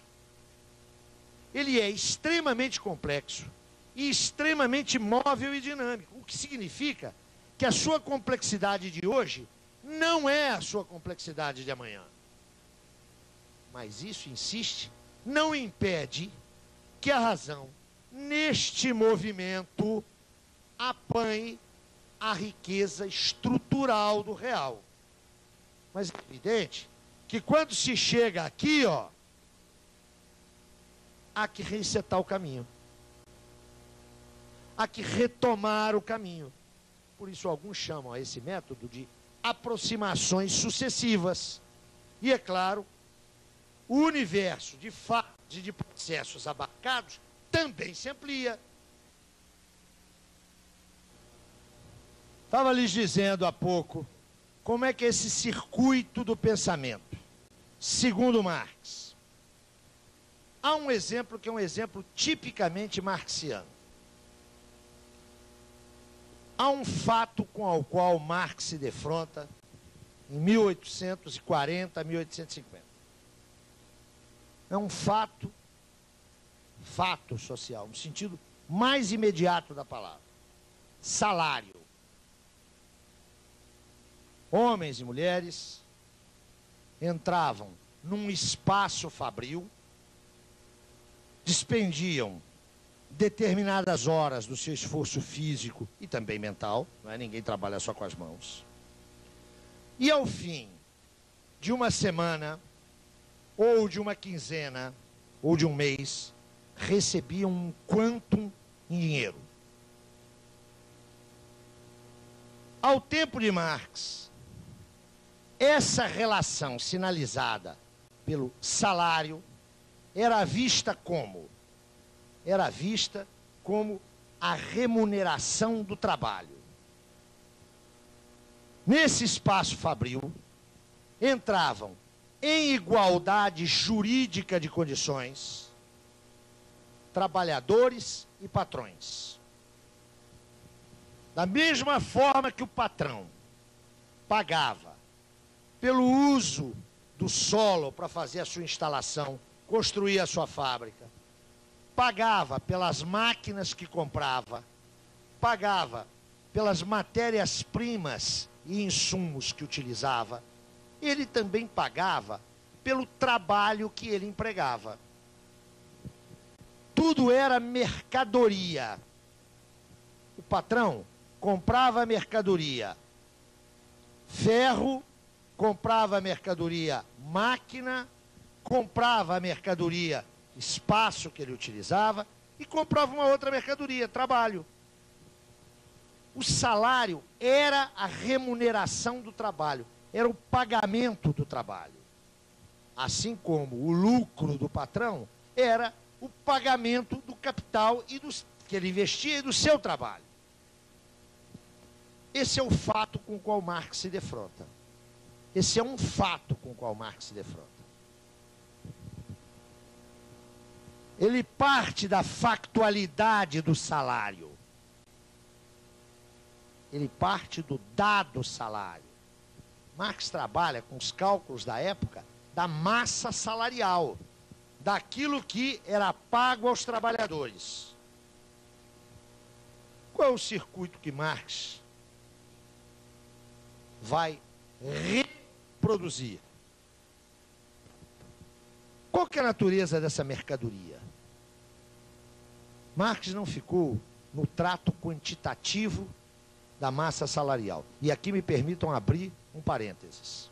Ele é extremamente complexo e extremamente móvel e dinâmico. O que significa que a sua complexidade de hoje não é a sua complexidade de amanhã. Mas isso, insiste, não impede que a razão, neste movimento, apanhe a riqueza estrutural do real. Mas é evidente que quando se chega aqui, ó, há que resetar o caminho. Há que retomar o caminho. Por isso, alguns chamam a esse método de aproximações sucessivas. E, é claro, o universo de fatos e de processos abarcados também se amplia. Estava lhes dizendo há pouco como é que é esse circuito do pensamento. Segundo Marx, há um exemplo que é um exemplo tipicamente marxiano. Há um fato com o qual Marx se defronta em 1840, 1850. É um fato social, no sentido mais imediato da palavra. Salário. Homens e mulheres entravam num espaço fabril, despendiam determinadas horas do seu esforço físico e também mental, não é? Ninguém trabalha só com as mãos. E ao fim de uma semana, ou de uma quinzena, ou de um mês, recebiam um quantum em dinheiro. Ao tempo de Marx, essa relação sinalizada pelo salário era vista como? Era vista como a remuneração do trabalho. Nesse espaço fabril, entravam em igualdade jurídica de condições trabalhadores e patrões. Da mesma forma que o patrão pagava pelo uso do solo para fazer a sua instalação, construir a sua fábrica, pagava pelas máquinas que comprava, pagava pelas matérias-primas e insumos que utilizava, ele também pagava pelo trabalho que ele empregava. Tudo era mercadoria. O patrão comprava mercadoria, ferro, comprava mercadoria, máquina, comprava mercadoria, espaço que ele utilizava e comprava uma outra mercadoria, trabalho. O salário era a remuneração do trabalho, era o pagamento do trabalho. Assim como o lucro do patrão era o pagamento do capital que ele investia e do seu trabalho. Esse é o fato com o qual Marx se defronta. Esse é um fato com o qual Marx se defronta. Ele parte da factualidade do salário. Ele parte do dado salário. Marx trabalha com os cálculos da época da massa salarial, daquilo que era pago aos trabalhadores. Qual é o circuito que Marx vai reproduzir? Qual que é a natureza dessa mercadoria? Marx não ficou no trato quantitativo da massa salarial. E aqui me permitam abrir um parênteses.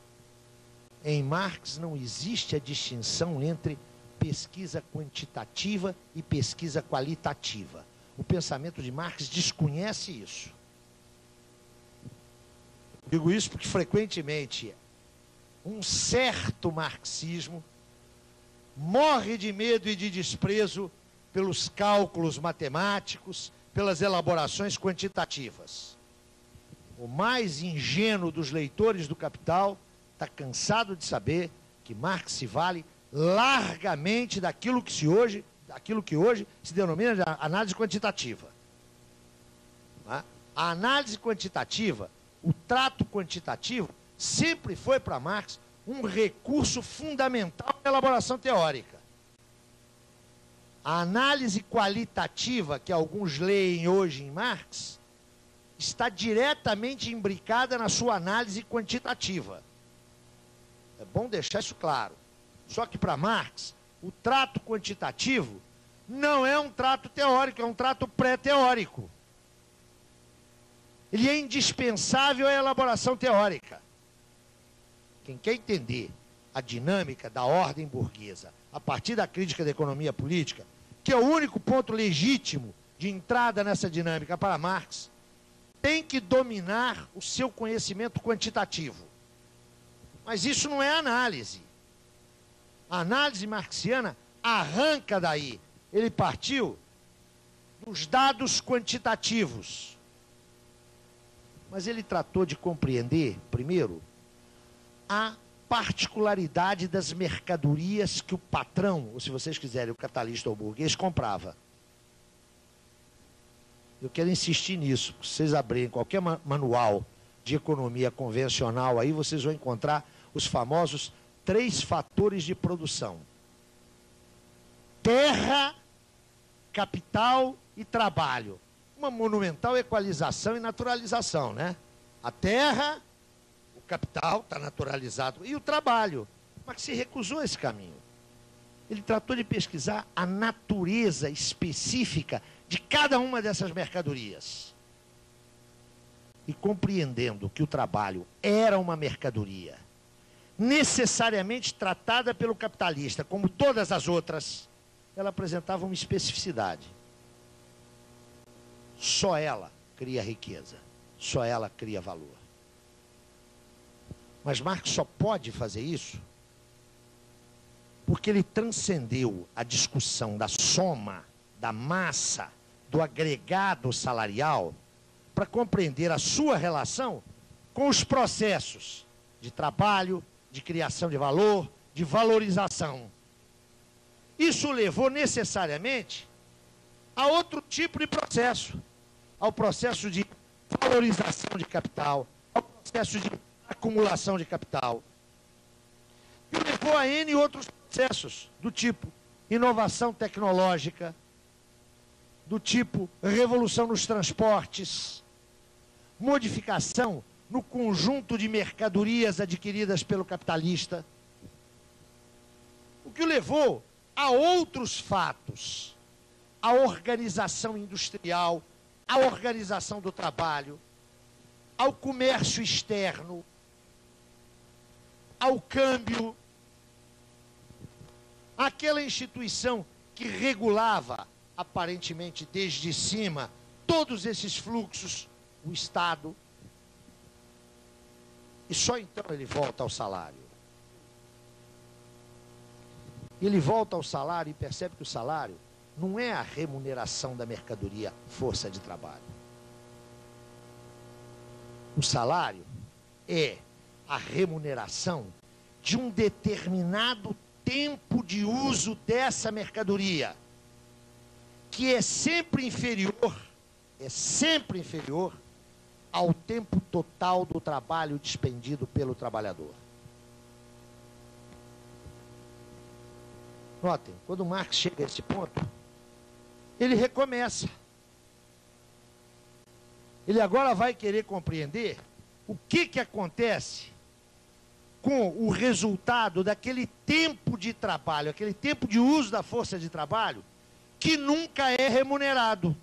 Em Marx não existe a distinção entre pesquisa quantitativa e pesquisa qualitativa. O pensamento de Marx desconhece isso. Digo isso porque frequentemente um certo marxismo morre de medo e de desprezo pelos cálculos matemáticos, pelas elaborações quantitativas. O mais ingênuo dos leitores do Capital está cansado de saber que Marx se vale largamente daquilo que hoje se denomina de análise quantitativa. A análise quantitativa, o trato quantitativo, sempre foi para Marx um recurso fundamental na elaboração teórica. A análise qualitativa que alguns leem hoje em Marx está diretamente imbricada na sua análise quantitativa. É bom deixar isso claro. Só que para Marx, o trato quantitativo não é um trato teórico, é um trato pré-teórico. Ele é indispensável à elaboração teórica. Quem quer entender a dinâmica da ordem burguesa a partir da crítica da economia política, que é o único ponto legítimo de entrada nessa dinâmica para Marx, tem que dominar o seu conhecimento quantitativo. Mas isso não é análise. A análise marxiana arranca daí. Ele partiu dos dados quantitativos. Mas ele tratou de compreender, primeiro, a particularidade das mercadorias que o patrão, ou se vocês quiserem, o capitalista ou o burguês, comprava. Eu quero insistir nisso. Se vocês abrirem qualquer manual de economia convencional, aí vocês vão encontrar os famosos 3 fatores de produção: terra, capital e trabalho. Uma monumental equalização e naturalização, né? A terra, o capital está naturalizado, e o trabalho. Marx se recusou a esse caminho. Ele tratou de pesquisar a natureza específica de cada uma dessas mercadorias. E compreendendo que o trabalho era uma mercadoria necessariamente tratada pelo capitalista, como todas as outras, ela apresentava uma especificidade. Só ela cria riqueza, só ela cria valor. Mas Marx só pode fazer isso porque ele transcendeu a discussão da soma, da massa, do agregado salarial, para compreender a sua relação com os processos de trabalho, de criação de valor, de valorização. Isso levou necessariamente a outro tipo de processo, ao processo de valorização de capital, ao processo de acumulação de capital. E levou a N outros processos, do tipo inovação tecnológica, do tipo revolução nos transportes, modificação no conjunto de mercadorias adquiridas pelo capitalista, o que o levou a outros fatos: a organização industrial, a organização do trabalho, ao comércio externo, ao câmbio, aquela instituição que regulava, aparentemente desde cima, todos esses fluxos, o Estado. E só então ele volta ao salário. Ele volta ao salário e percebe que o salário não é a remuneração da mercadoria, força de trabalho. O salário é a remuneração de um determinado tempo de uso dessa mercadoria, que é sempre inferior ao tempo total do trabalho despendido pelo trabalhador. Notem, quando Marx chega a esse ponto, ele recomeça. Ele agora vai querer compreender o que acontece com o resultado daquele tempo de trabalho, aquele tempo de uso da força de trabalho, que nunca é remunerado.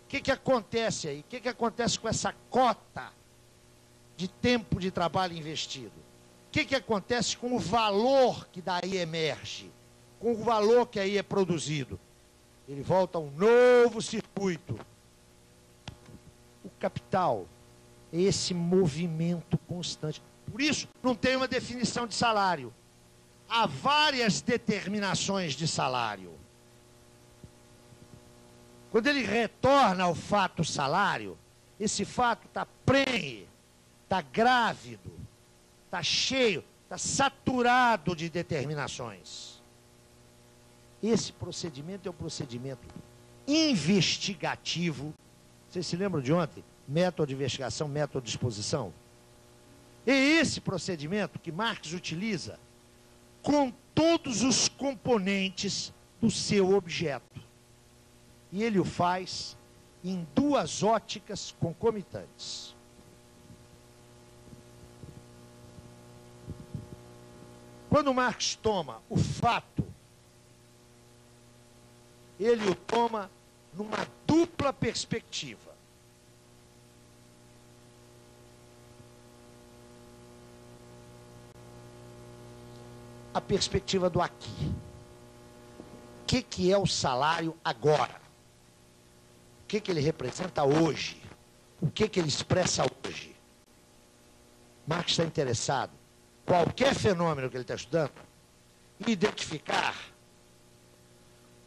O que acontece aí? O que acontece com essa cota de tempo de trabalho investido? O que acontece com o valor que daí emerge? Com o valor que aí é produzido? Ele volta a um novo circuito. O capital é esse movimento constante. Por isso, não tem uma definição de salário. Há várias determinações de salário. Quando ele retorna ao fato salário, esse fato está prenhe, está grávido, está cheio, está saturado de determinações. Esse procedimento é um procedimento investigativo. Vocês se lembram de ontem? Método de investigação, método de exposição. É esse procedimento que Marx utiliza com todos os componentes do seu objeto. E ele o faz em 2 óticas concomitantes. Quando Marx toma o fato, ele o toma numa dupla perspectiva. A perspectiva do aqui. O que é o salário agora? O que ele representa hoje? O que ele expressa hoje? Marx está interessado, qualquer fenômeno que ele está estudando, em identificar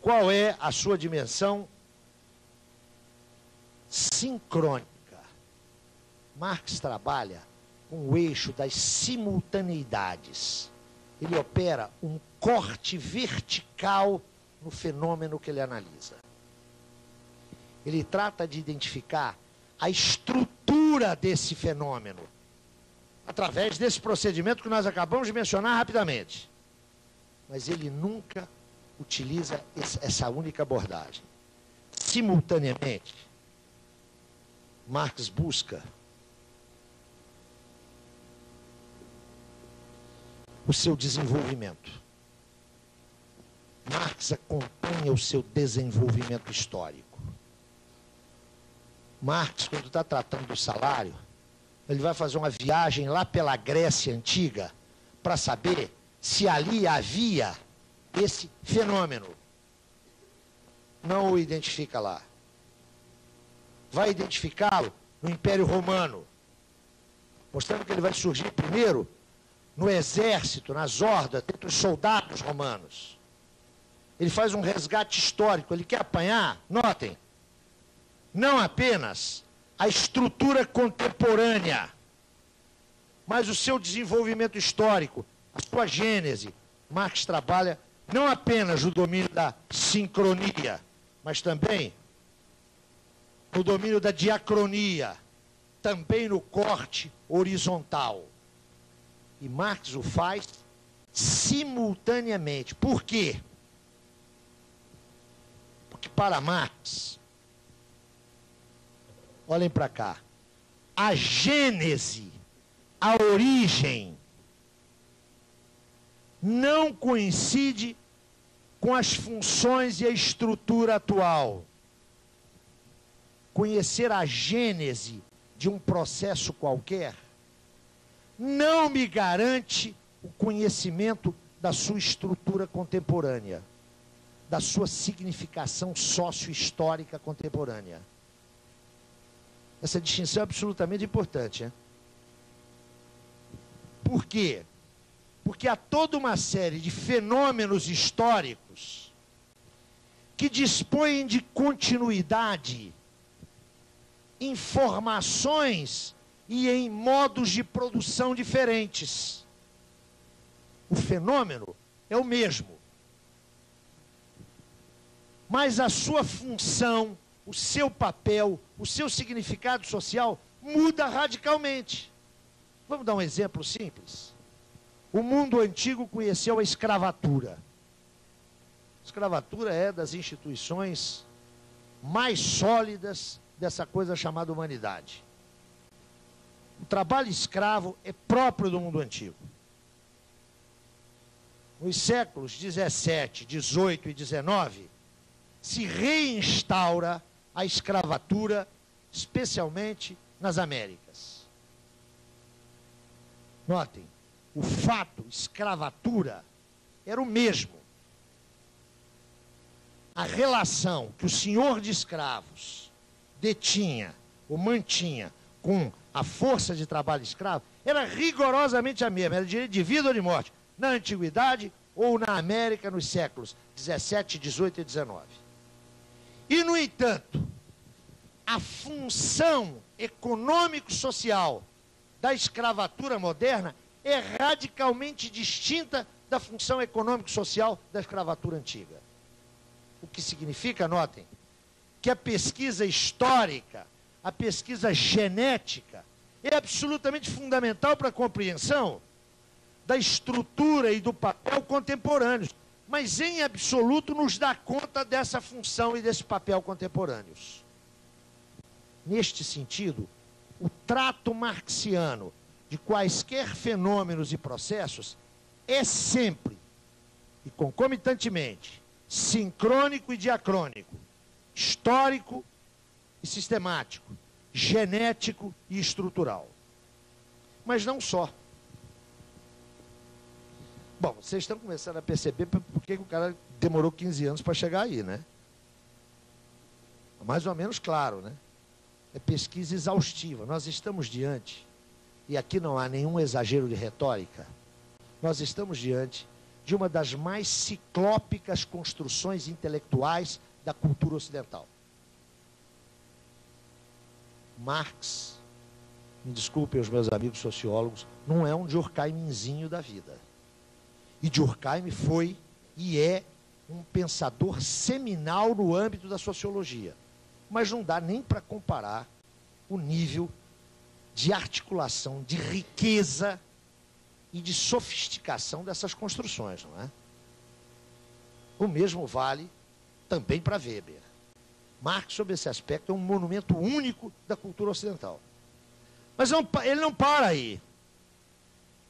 qual é a sua dimensão sincrônica. Marx trabalha com o eixo das simultaneidades. Ele opera um corte vertical no fenômeno que ele analisa. Ele trata de identificar a estrutura estrutura desse fenômeno, através desse procedimento que nós acabamos de mencionar rapidamente. Mas ele nunca utiliza essa única abordagem. Simultaneamente, Marx busca o seu desenvolvimento. Marx acompanha o seu desenvolvimento histórico. Marx, quando está tratando do salário, ele vai fazer uma viagem lá pela Grécia Antiga para saber se ali havia esse fenômeno. Não o identifica lá. Vai identificá-lo no Império Romano, mostrando que ele vai surgir primeiro no exército, nas hordas, entre os soldados romanos. Ele faz um resgate histórico, ele quer apanhar, notem, não apenas a estrutura contemporânea, mas o seu desenvolvimento histórico, a sua gênese. Marx trabalha não apenas no domínio da sincronia, mas também no domínio da diacronia, também no corte horizontal. E Marx o faz simultaneamente. Por quê? Porque para Marx, olhem para cá, a gênese, a origem, não coincide com as funções e a estrutura atual. Conhecer a gênese de um processo qualquer não me garante o conhecimento da sua estrutura contemporânea, da sua significação sócio-histórica contemporânea. Essa distinção é absolutamente importante, né? Por quê? Porque há toda uma série de fenômenos históricos que dispõem de continuidade, informações e em modos de produção diferentes. O fenômeno é o mesmo, mas a sua função, o seu papel, o seu significado social muda radicalmente. Vamos dar um exemplo simples. O mundo antigo conheceu a escravatura. A escravatura é das instituições mais sólidas dessa coisa chamada humanidade. O trabalho escravo é próprio do mundo antigo. Nos séculos 17, 18 e 19, se reinstaura a escravatura, especialmente nas Américas. Notem, o fato escravatura era o mesmo. A relação que o senhor de escravos detinha ou mantinha com a força de trabalho escravo era rigorosamente a mesma, era direito de vida ou de morte, na antiguidade ou na América nos séculos 17, 18 e 19. E, no entanto, a função econômico-social da escravatura moderna é radicalmente distinta da função econômico-social da escravatura antiga. O que significa, notem, que a pesquisa histórica, a pesquisa genética, é absolutamente fundamental para a compreensão da estrutura e do papel contemporâneos, mas em absoluto nos dá conta dessa função e desse papel contemporâneos. Neste sentido, o trato marxiano de quaisquer fenômenos e processos é sempre, e concomitantemente, sincrônico e diacrônico, histórico e sistemático, genético e estrutural. Mas não só. Bom, vocês estão começando a perceber por que o cara demorou 15 anos para chegar aí, né? Mais ou menos claro, né? É pesquisa exaustiva. Nós estamos diante, e aqui não há nenhum exagero de retórica, nós estamos diante de uma das mais ciclópicas construções intelectuais da cultura ocidental. Marx, me desculpem os meus amigos sociólogos, não é um Durkheimzinho da vida. E Durkheim foi e é um pensador seminal no âmbito da sociologia. Mas não dá nem para comparar o nível de articulação, de riqueza e de sofisticação dessas construções, não é? O mesmo vale também para Weber. Marx, sob esse aspecto, é um monumento único da cultura ocidental. Mas ele não para aí.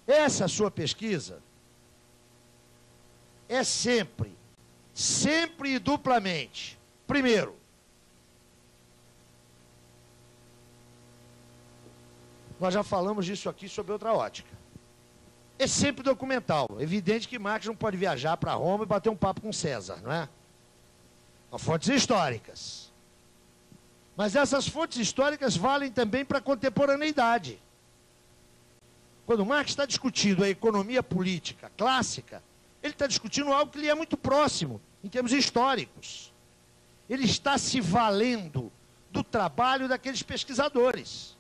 Essa sua pesquisa é sempre e duplamente. Primeiro, nós já falamos disso aqui sob outra ótica. É sempre documental. É evidente que Marx não pode viajar para Roma e bater um papo com César, não é? São fontes históricas. Mas essas fontes históricas valem também para a contemporaneidade. Quando Marx está discutindo a economia política clássica, ele está discutindo algo que lhe é muito próximo, em termos históricos. Ele está se valendo do trabalho daqueles pesquisadores.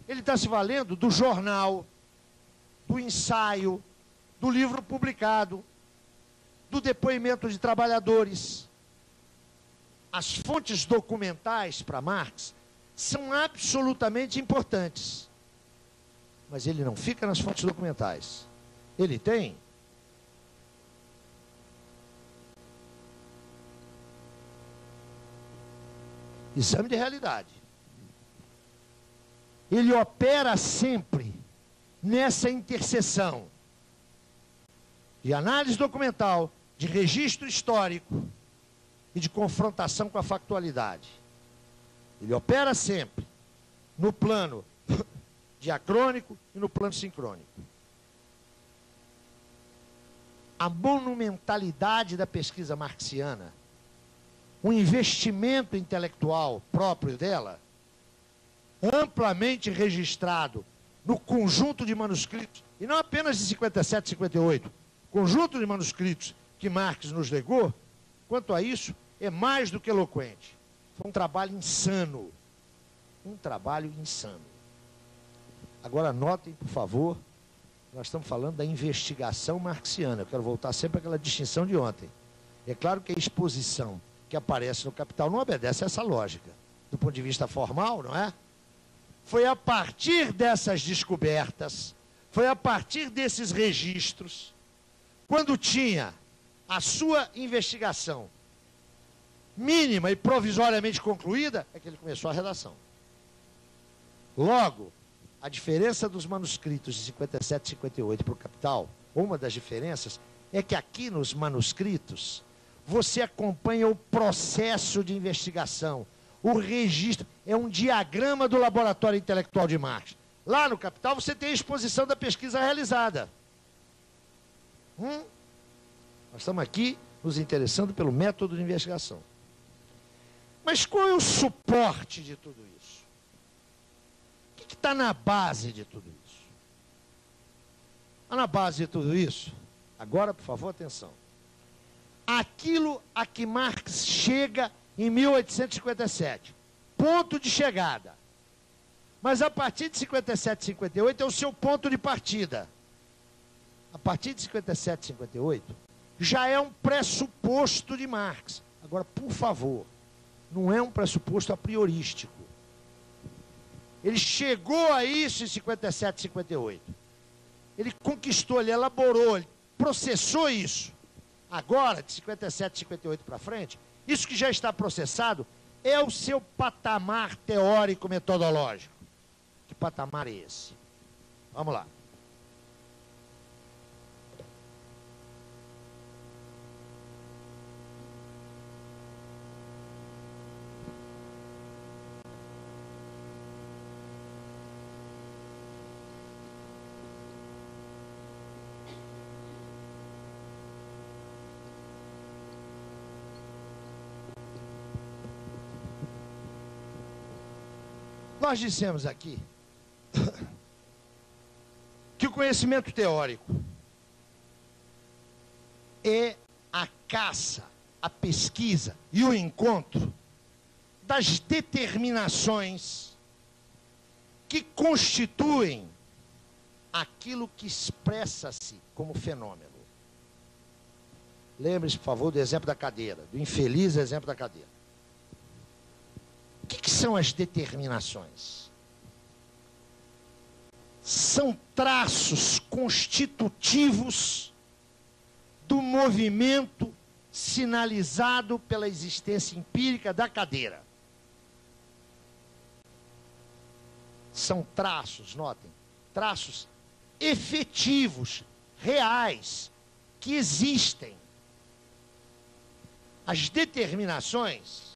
Ele está se valendo do jornal, do ensaio, do livro publicado, do depoimento de trabalhadores. As fontes documentais para Marx são absolutamente importantes. Mas ele não fica nas fontes documentais. Ele tem exame de realidade. Ele opera sempre nessa interseção de análise documental, de registro histórico e de confrontação com a factualidade. Ele opera sempre no plano diacrônico e no plano sincrônico. A monumentalidade da pesquisa marxiana, o investimento intelectual próprio dela, amplamente registrado no conjunto de manuscritos, e não apenas de 57 e 58, conjunto de manuscritos que Marx nos legou, quanto a isso, é mais do que eloquente. Foi um trabalho insano. Um trabalho insano. Agora, notem, por favor, nós estamos falando da investigação marxiana. Eu quero voltar sempre àquela distinção de ontem. É claro que a exposição que aparece no Capital não obedece a essa lógica. Do ponto de vista formal, não é? Foi a partir dessas descobertas, foi a partir desses registros, quando tinha a sua investigação mínima e provisoriamente concluída, é que ele começou a redação. Logo, a diferença dos manuscritos de 57 e 58 para o Capital, uma das diferenças, é que aqui nos manuscritos, você acompanha o processo de investigação, o registro, é um diagrama do laboratório intelectual de Marx. Lá no Capital você tem a exposição da pesquisa realizada. Nós estamos aqui nos interessando pelo método de investigação. Mas qual é o suporte de tudo isso? O que está na base de tudo isso? Está na base de tudo isso? Agora, por favor, atenção. Aquilo a que Marx chega em 1857. Ponto de chegada. Mas a partir de 57 e 58 é o seu ponto de partida. A partir de 57 e 58 já é um pressuposto de Marx. Agora, por favor, não é um pressuposto a priorístico. Ele chegou a isso em 57 e 58. Ele conquistou, ele elaborou, ele processou isso. Agora, de 57 e 58 para frente, isso que já está processado é o seu patamar teórico-metodológico. Que patamar é esse? Vamos lá. Nós dissemos aqui que o conhecimento teórico é a caça, a pesquisa e o encontro das determinações que constituem aquilo que expressa-se como fenômeno. Lembre-se, por favor, do exemplo da cadeira, do infeliz exemplo da cadeira. O que são as determinações? são traços constitutivos do movimento sinalizado pela existência empírica da cadeira. São traços, notem, traços efetivos, reais, que existem. As determinações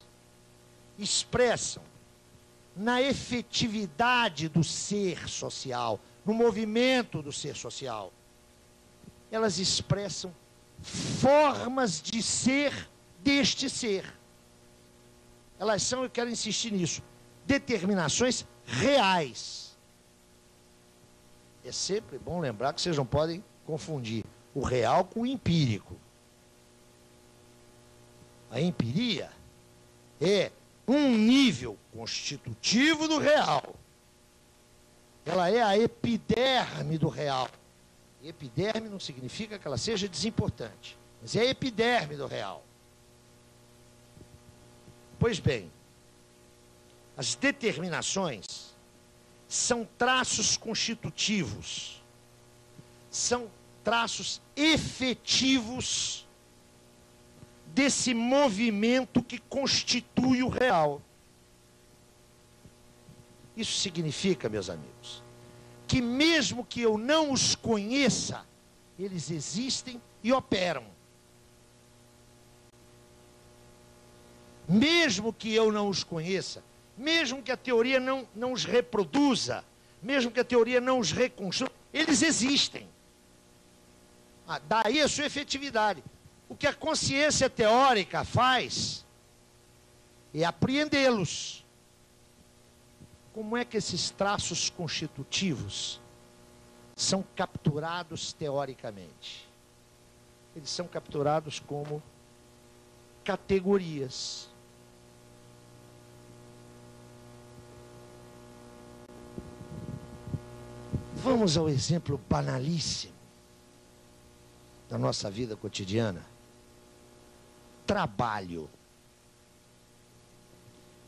expressam na efetividade do ser social, no movimento do ser social. Elas expressam formas de ser deste ser. Elas são, eu quero insistir nisso, determinações reais. É sempre bom lembrar que vocês não podem confundir o real com o empírico. A empiria é um nível constitutivo do real. Ela é a epiderme do real. E epiderme não significa que ela seja desimportante, mas é a epiderme do real. Pois bem, as determinações são traços constitutivos, são traços efetivos desse movimento que constitui o real. Isso significa, meus amigos, que mesmo que eu não os conheça, eles existem e operam. Mesmo que eu não os conheça, mesmo que a teoria não os reproduza, mesmo que a teoria não os reconstrua, eles existem. Daí a sua efetividade. O que a consciência teórica faz é apreendê-los. Como é que esses traços constitutivos são capturados teoricamente? Eles são capturados como categorias. Vamos ao exemplo banalíssimo da nossa vida cotidiana. Trabalho.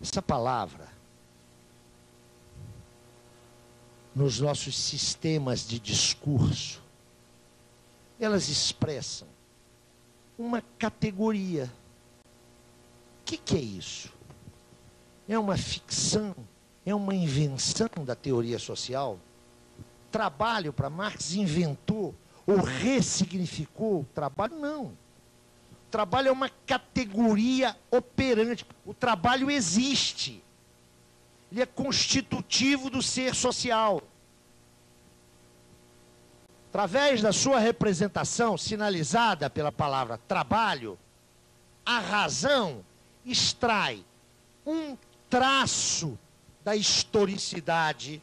Essa palavra, nos nossos sistemas de discurso, elas expressam uma categoria. O que é isso? É uma ficção? É uma invenção da teoria social? Trabalho, para Marx, inventou ou ressignificou o trabalho? Não. O trabalho é uma categoria operante. O trabalho existe. Ele é constitutivo do ser social. Através da sua representação, sinalizada pela palavra trabalho, a razão extrai um traço da historicidade,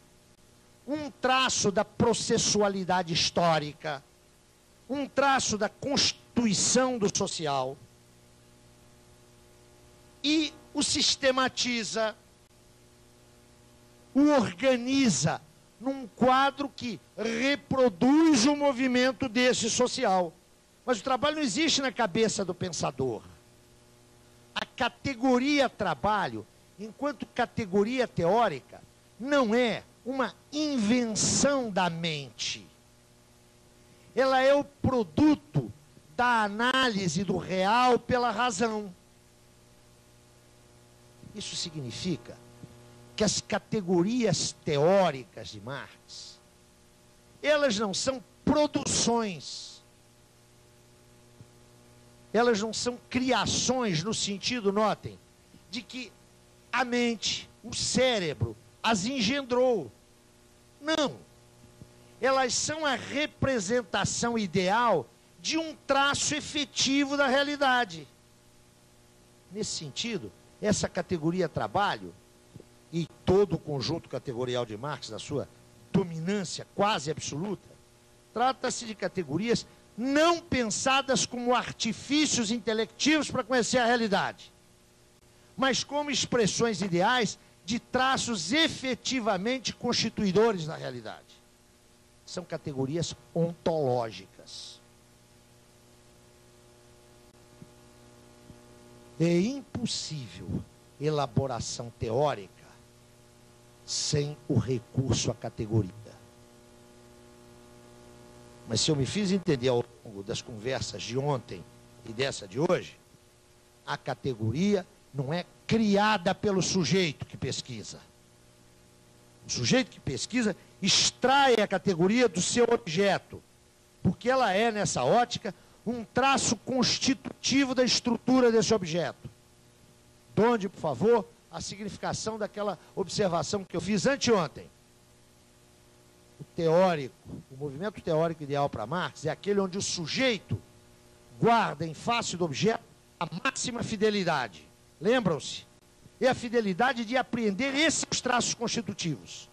um traço da processualidade histórica, um traço da constituição do social, e o sistematiza, o organiza num quadro que reproduz o movimento desse social. Mas o trabalho não existe na cabeça do pensador. A categoria trabalho, enquanto categoria teórica, não é uma invenção da mente. Ela é o produto da análise do real pela razão. Isso significa que as categorias teóricas de Marx, elas não são produções, elas não são criações no sentido, notem, de que a mente, o cérebro, as engendrou. Não. Elas são a representação ideal de um traço efetivo da realidade. Nesse sentido, essa categoria trabalho e todo o conjunto categorial de Marx, na sua dominância quase absoluta, trata-se de categorias não pensadas como artifícios intelectivos para conhecer a realidade, mas como expressões ideais de traços efetivamente constituidores da realidade. São categorias ontológicas. É impossível elaboração teórica sem o recurso à categoria. Mas se eu me fiz entender ao longo das conversas de ontem e dessa de hoje, a categoria não é criada pelo sujeito que pesquisa. O sujeito que pesquisa extrai a categoria do seu objeto, porque ela é, nessa ótica, um traço constitutivo da estrutura desse objeto. Donde, por favor, a significação daquela observação que eu fiz anteontem. O teórico, o movimento teórico ideal para Marx é aquele onde o sujeito guarda em face do objeto a máxima fidelidade. Lembram-se? É a fidelidade de apreender esses traços constitutivos,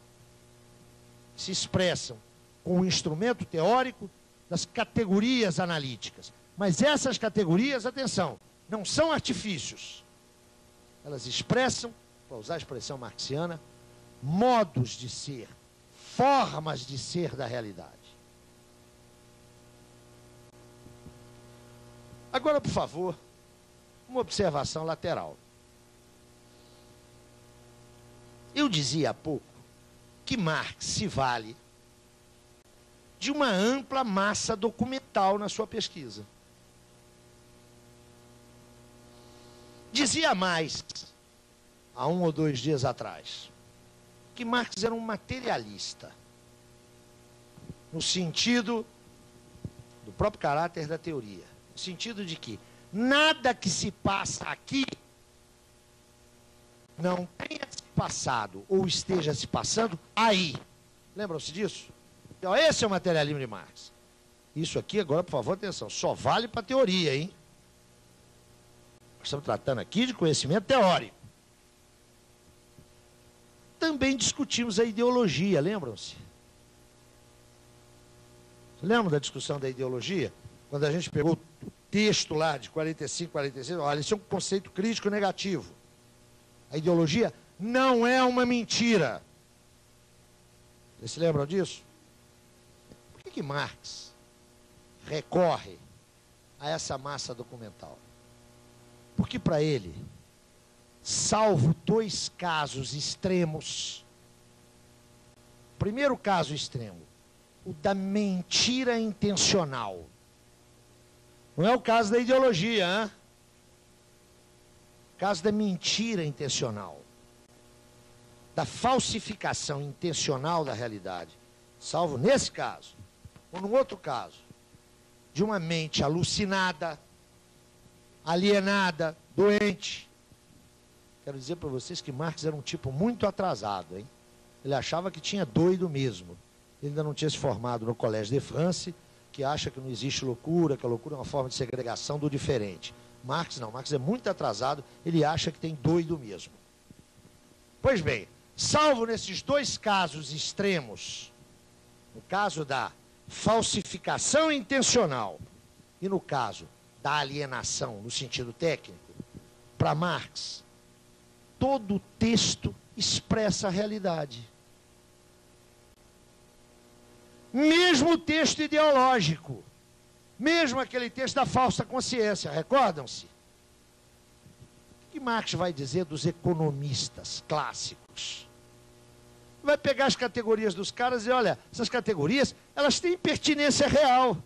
que se expressam com o instrumento teórico das categorias analíticas. Mas essas categorias, atenção, não são artifícios. Elas expressam, para usar a expressão marxiana, modos de ser, formas de ser da realidade. Agora, por favor, uma observação lateral. Eu dizia há pouco que Marx se vale de uma ampla massa documental na sua pesquisa. Dizia mais, há 1 ou 2 dias atrás, que Marx era um materialista, no sentido do próprio caráter da teoria, no sentido de que nada que se passa aqui não tenha se passado ou esteja se passando aí. Lembram-se disso? Então, esse é o materialismo de Marx. Isso aqui, agora, por favor, atenção, só vale para teoria, hein? Nós estamos tratando aqui de conhecimento teórico. Também discutimos a ideologia, lembram-se? Lembram da discussão da ideologia? Quando a gente pegou o texto lá de 45, 46, olha, isso é um conceito crítico negativo. A ideologia não é uma mentira. Vocês se lembram disso? Por que Marx recorre a essa massa documental? Porque para ele, salvo 2 casos extremos, primeiro caso extremo, o da mentira intencional. Não é o caso da ideologia, hein? O caso da mentira intencional, da falsificação intencional da realidade, salvo nesse caso, ou num outro caso, de uma mente alucinada, alienada, doente. Quero dizer para vocês que Marx era um tipo muito atrasado, hein? Ele achava que tinha doido mesmo. Ele ainda não tinha se formado no Collège de France, que acha que não existe loucura, que a loucura é uma forma de segregação do diferente. Marx não, Marx é muito atrasado, ele acha que tem doido mesmo. Pois bem, salvo nesses 2 casos extremos, no caso da falsificação intencional e no caso da alienação, no sentido técnico, para Marx, todo texto expressa a realidade. Mesmo o texto ideológico, mesmo aquele texto da falsa consciência, recordam-se? O que Marx vai dizer dos economistas clássicos? Vai pegar as categorias dos caras e dizer, olha, essas categorias, elas têm pertinência real.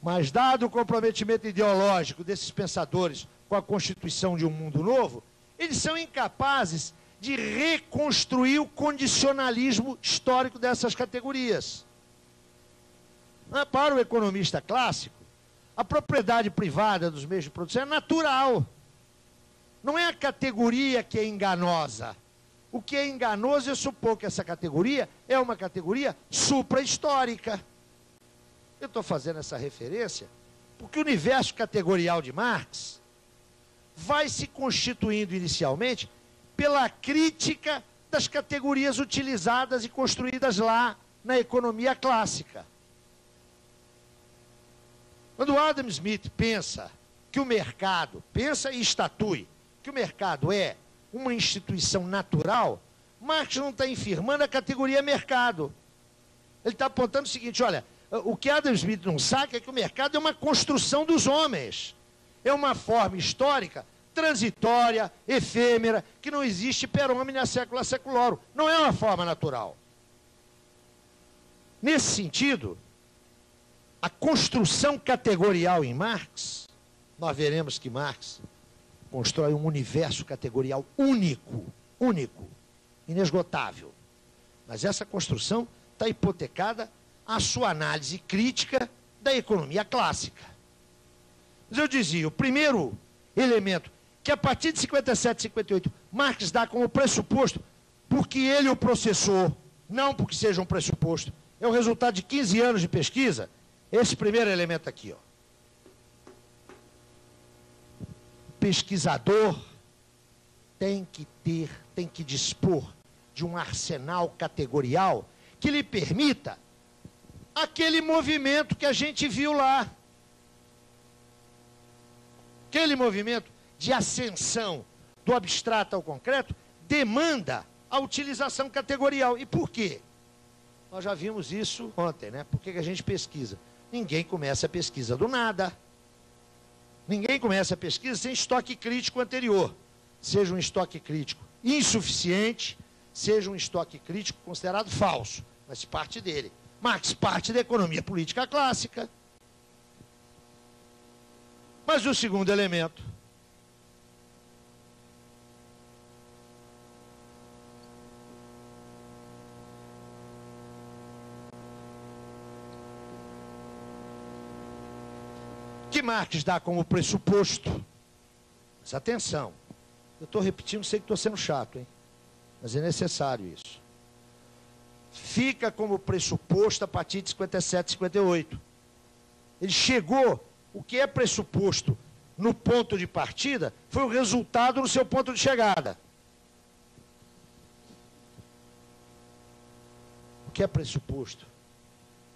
Mas dado o comprometimento ideológico desses pensadores com a constituição de um mundo novo, eles são incapazes de reconstruir o condicionalismo histórico dessas categorias. Para o economista clássico, a propriedade privada dos meios de produção é natural. Não é a categoria que é enganosa. O que é enganoso é supor que essa categoria é uma categoria supra-histórica. Eu estou fazendo essa referência porque o universo categorial de Marx vai se constituindo inicialmente pela crítica das categorias utilizadas e construídas lá na economia clássica. Quando Adam Smith pensa que o mercado, pensa e estatui, que o mercado é uma instituição natural, Marx não está infirmando a categoria mercado. Ele está apontando o seguinte, olha, o que Adam Smith não sabe é que o mercado é uma construção dos homens. É uma forma histórica, transitória, efêmera, que não existe per hominem a secula seculorum. Não é uma forma natural. Nesse sentido, a construção categorial em Marx, nós veremos que Marx constrói um universo categorial único, inesgotável. Mas essa construção está hipotecada à sua análise crítica da economia clássica. Mas eu dizia, o primeiro elemento, que a partir de 57, 58, Marx dá como pressuposto, porque ele o processou, não porque seja um pressuposto, é o resultado de 15 anos de pesquisa, esse primeiro elemento aqui, ó. Pesquisador tem que dispor de um arsenal categorial que lhe permita aquele movimento que a gente viu lá. Aquele movimento de ascensão do abstrato ao concreto demanda a utilização categorial. E por quê? Nós já vimos isso ontem, né? Por que a gente pesquisa? Ninguém começa a pesquisa do nada. Ninguém começa a pesquisa sem estoque crítico anterior. Seja um estoque crítico insuficiente, seja um estoque crítico considerado falso, mas parte dele. Marx parte da economia política clássica. Mas o segundo elemento, que Marx dá como pressuposto, mas atenção, eu estou repetindo, sei que estou sendo chato, hein? Mas é necessário isso. Fica como pressuposto a partir de 57, 58. Ele chegou, o que é pressuposto no ponto de partida, foi o resultado no seu ponto de chegada. O que é pressuposto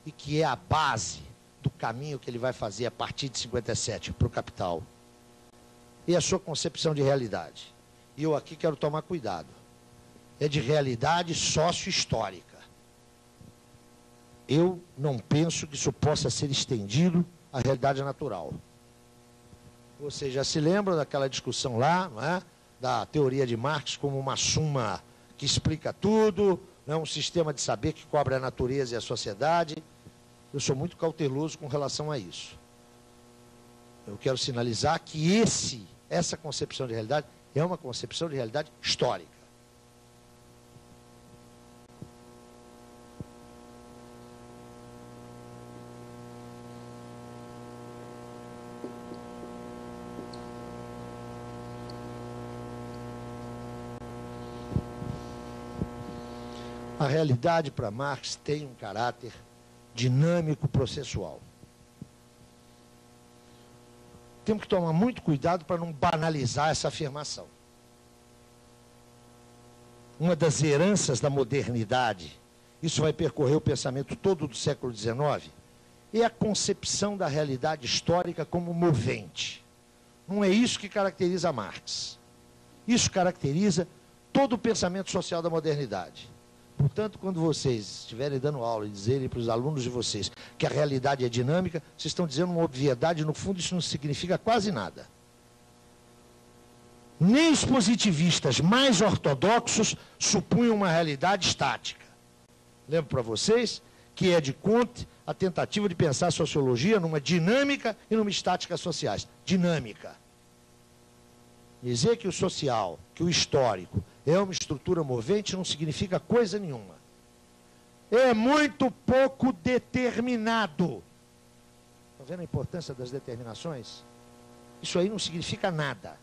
e que é a base do caminho que ele vai fazer a partir de 57 para o capital e a sua concepção de realidade. E eu aqui quero tomar cuidado. É de realidade sócio-histórica. Eu não penso que isso possa ser estendido à realidade natural. Vocês já se lembram daquela discussão lá, não é? Da teoria de Marx como uma suma que explica tudo, não é? Um sistema de saber que cobre a natureza e a sociedade. Eu sou muito cauteloso com relação a isso. Eu quero sinalizar que essa concepção de realidade é uma concepção de realidade histórica. A realidade para Marx tem um caráter dinâmico processual. Temos que tomar muito cuidado para não banalizar essa afirmação. Uma das heranças da modernidade, isso vai percorrer o pensamento todo do século XIX, é a concepção da realidade histórica como movente. Não é isso que caracteriza Marx. Isso caracteriza todo o pensamento social da modernidade. Portanto, quando vocês estiverem dando aula e dizerem para os alunos de vocês que a realidade é dinâmica, vocês estão dizendo uma obviedade, no fundo isso não significa quase nada. Nem os positivistas mais ortodoxos supunham uma realidade estática. Lembro para vocês que é de Comte a tentativa de pensar a sociologia numa dinâmica e numa estática sociais. Dinâmica. Dizer que o social, que o histórico, é uma estrutura movente não significa coisa nenhuma. É muito pouco determinado. Estão vendo a importância das determinações? Isso aí não significa nada.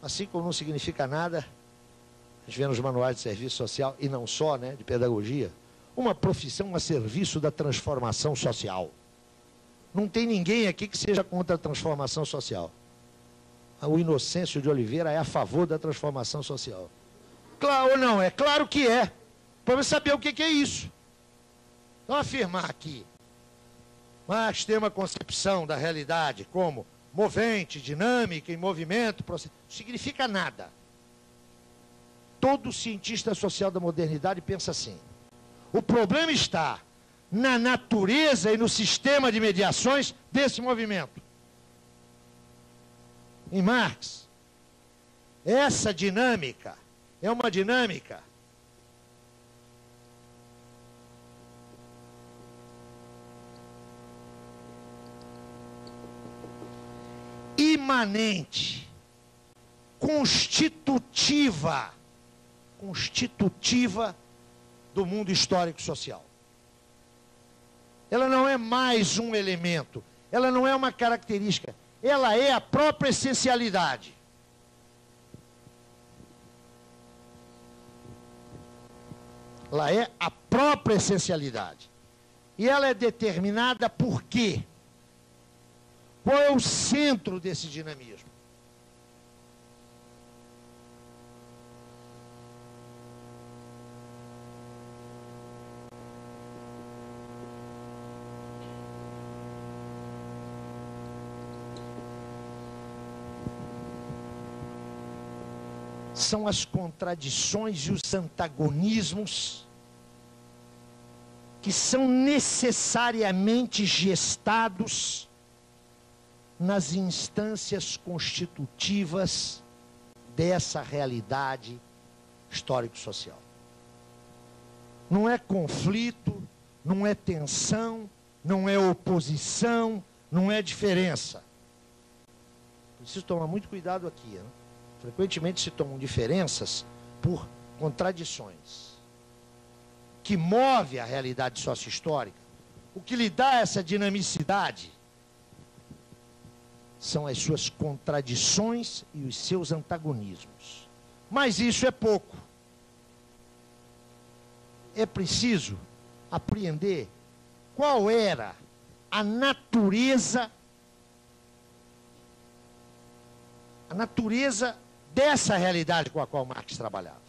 Assim como não significa nada, a gente vê nos manuais de serviço social, e não só, né, de pedagogia, uma profissão a serviço da transformação social. Não tem ninguém aqui que seja contra a transformação social. O Inocêncio de Oliveira é a favor da transformação social. Claro ou não? É claro que é. Para saber o que é isso. Então, afirmar que Marx tem uma concepção da realidade como movente, dinâmica, em movimento, não significa nada. Todo cientista social da modernidade pensa assim. O problema está na natureza e no sistema de mediações desse movimento. Em Marx, essa dinâmica é uma dinâmica imanente, constitutiva do mundo histórico-social. Ela não é mais um elemento, ela não é uma característica, ela é a própria essencialidade. Ela é a própria essencialidade. E ela é determinada por quê? Qual é o centro desse dinamismo? São as contradições e os antagonismos que são necessariamente gestados nas instâncias constitutivas dessa realidade histórico-social. Não é conflito, não é tensão, não é oposição, não é diferença. Preciso tomar muito cuidado aqui, né? Frequentemente se tomam diferenças por contradições. O que move a realidade sócio-histórica, o que lhe dá essa dinamicidade, são as suas contradições e os seus antagonismos. Mas isso é pouco. É preciso apreender qual era a natureza dessa realidade com a qual Marx trabalhava.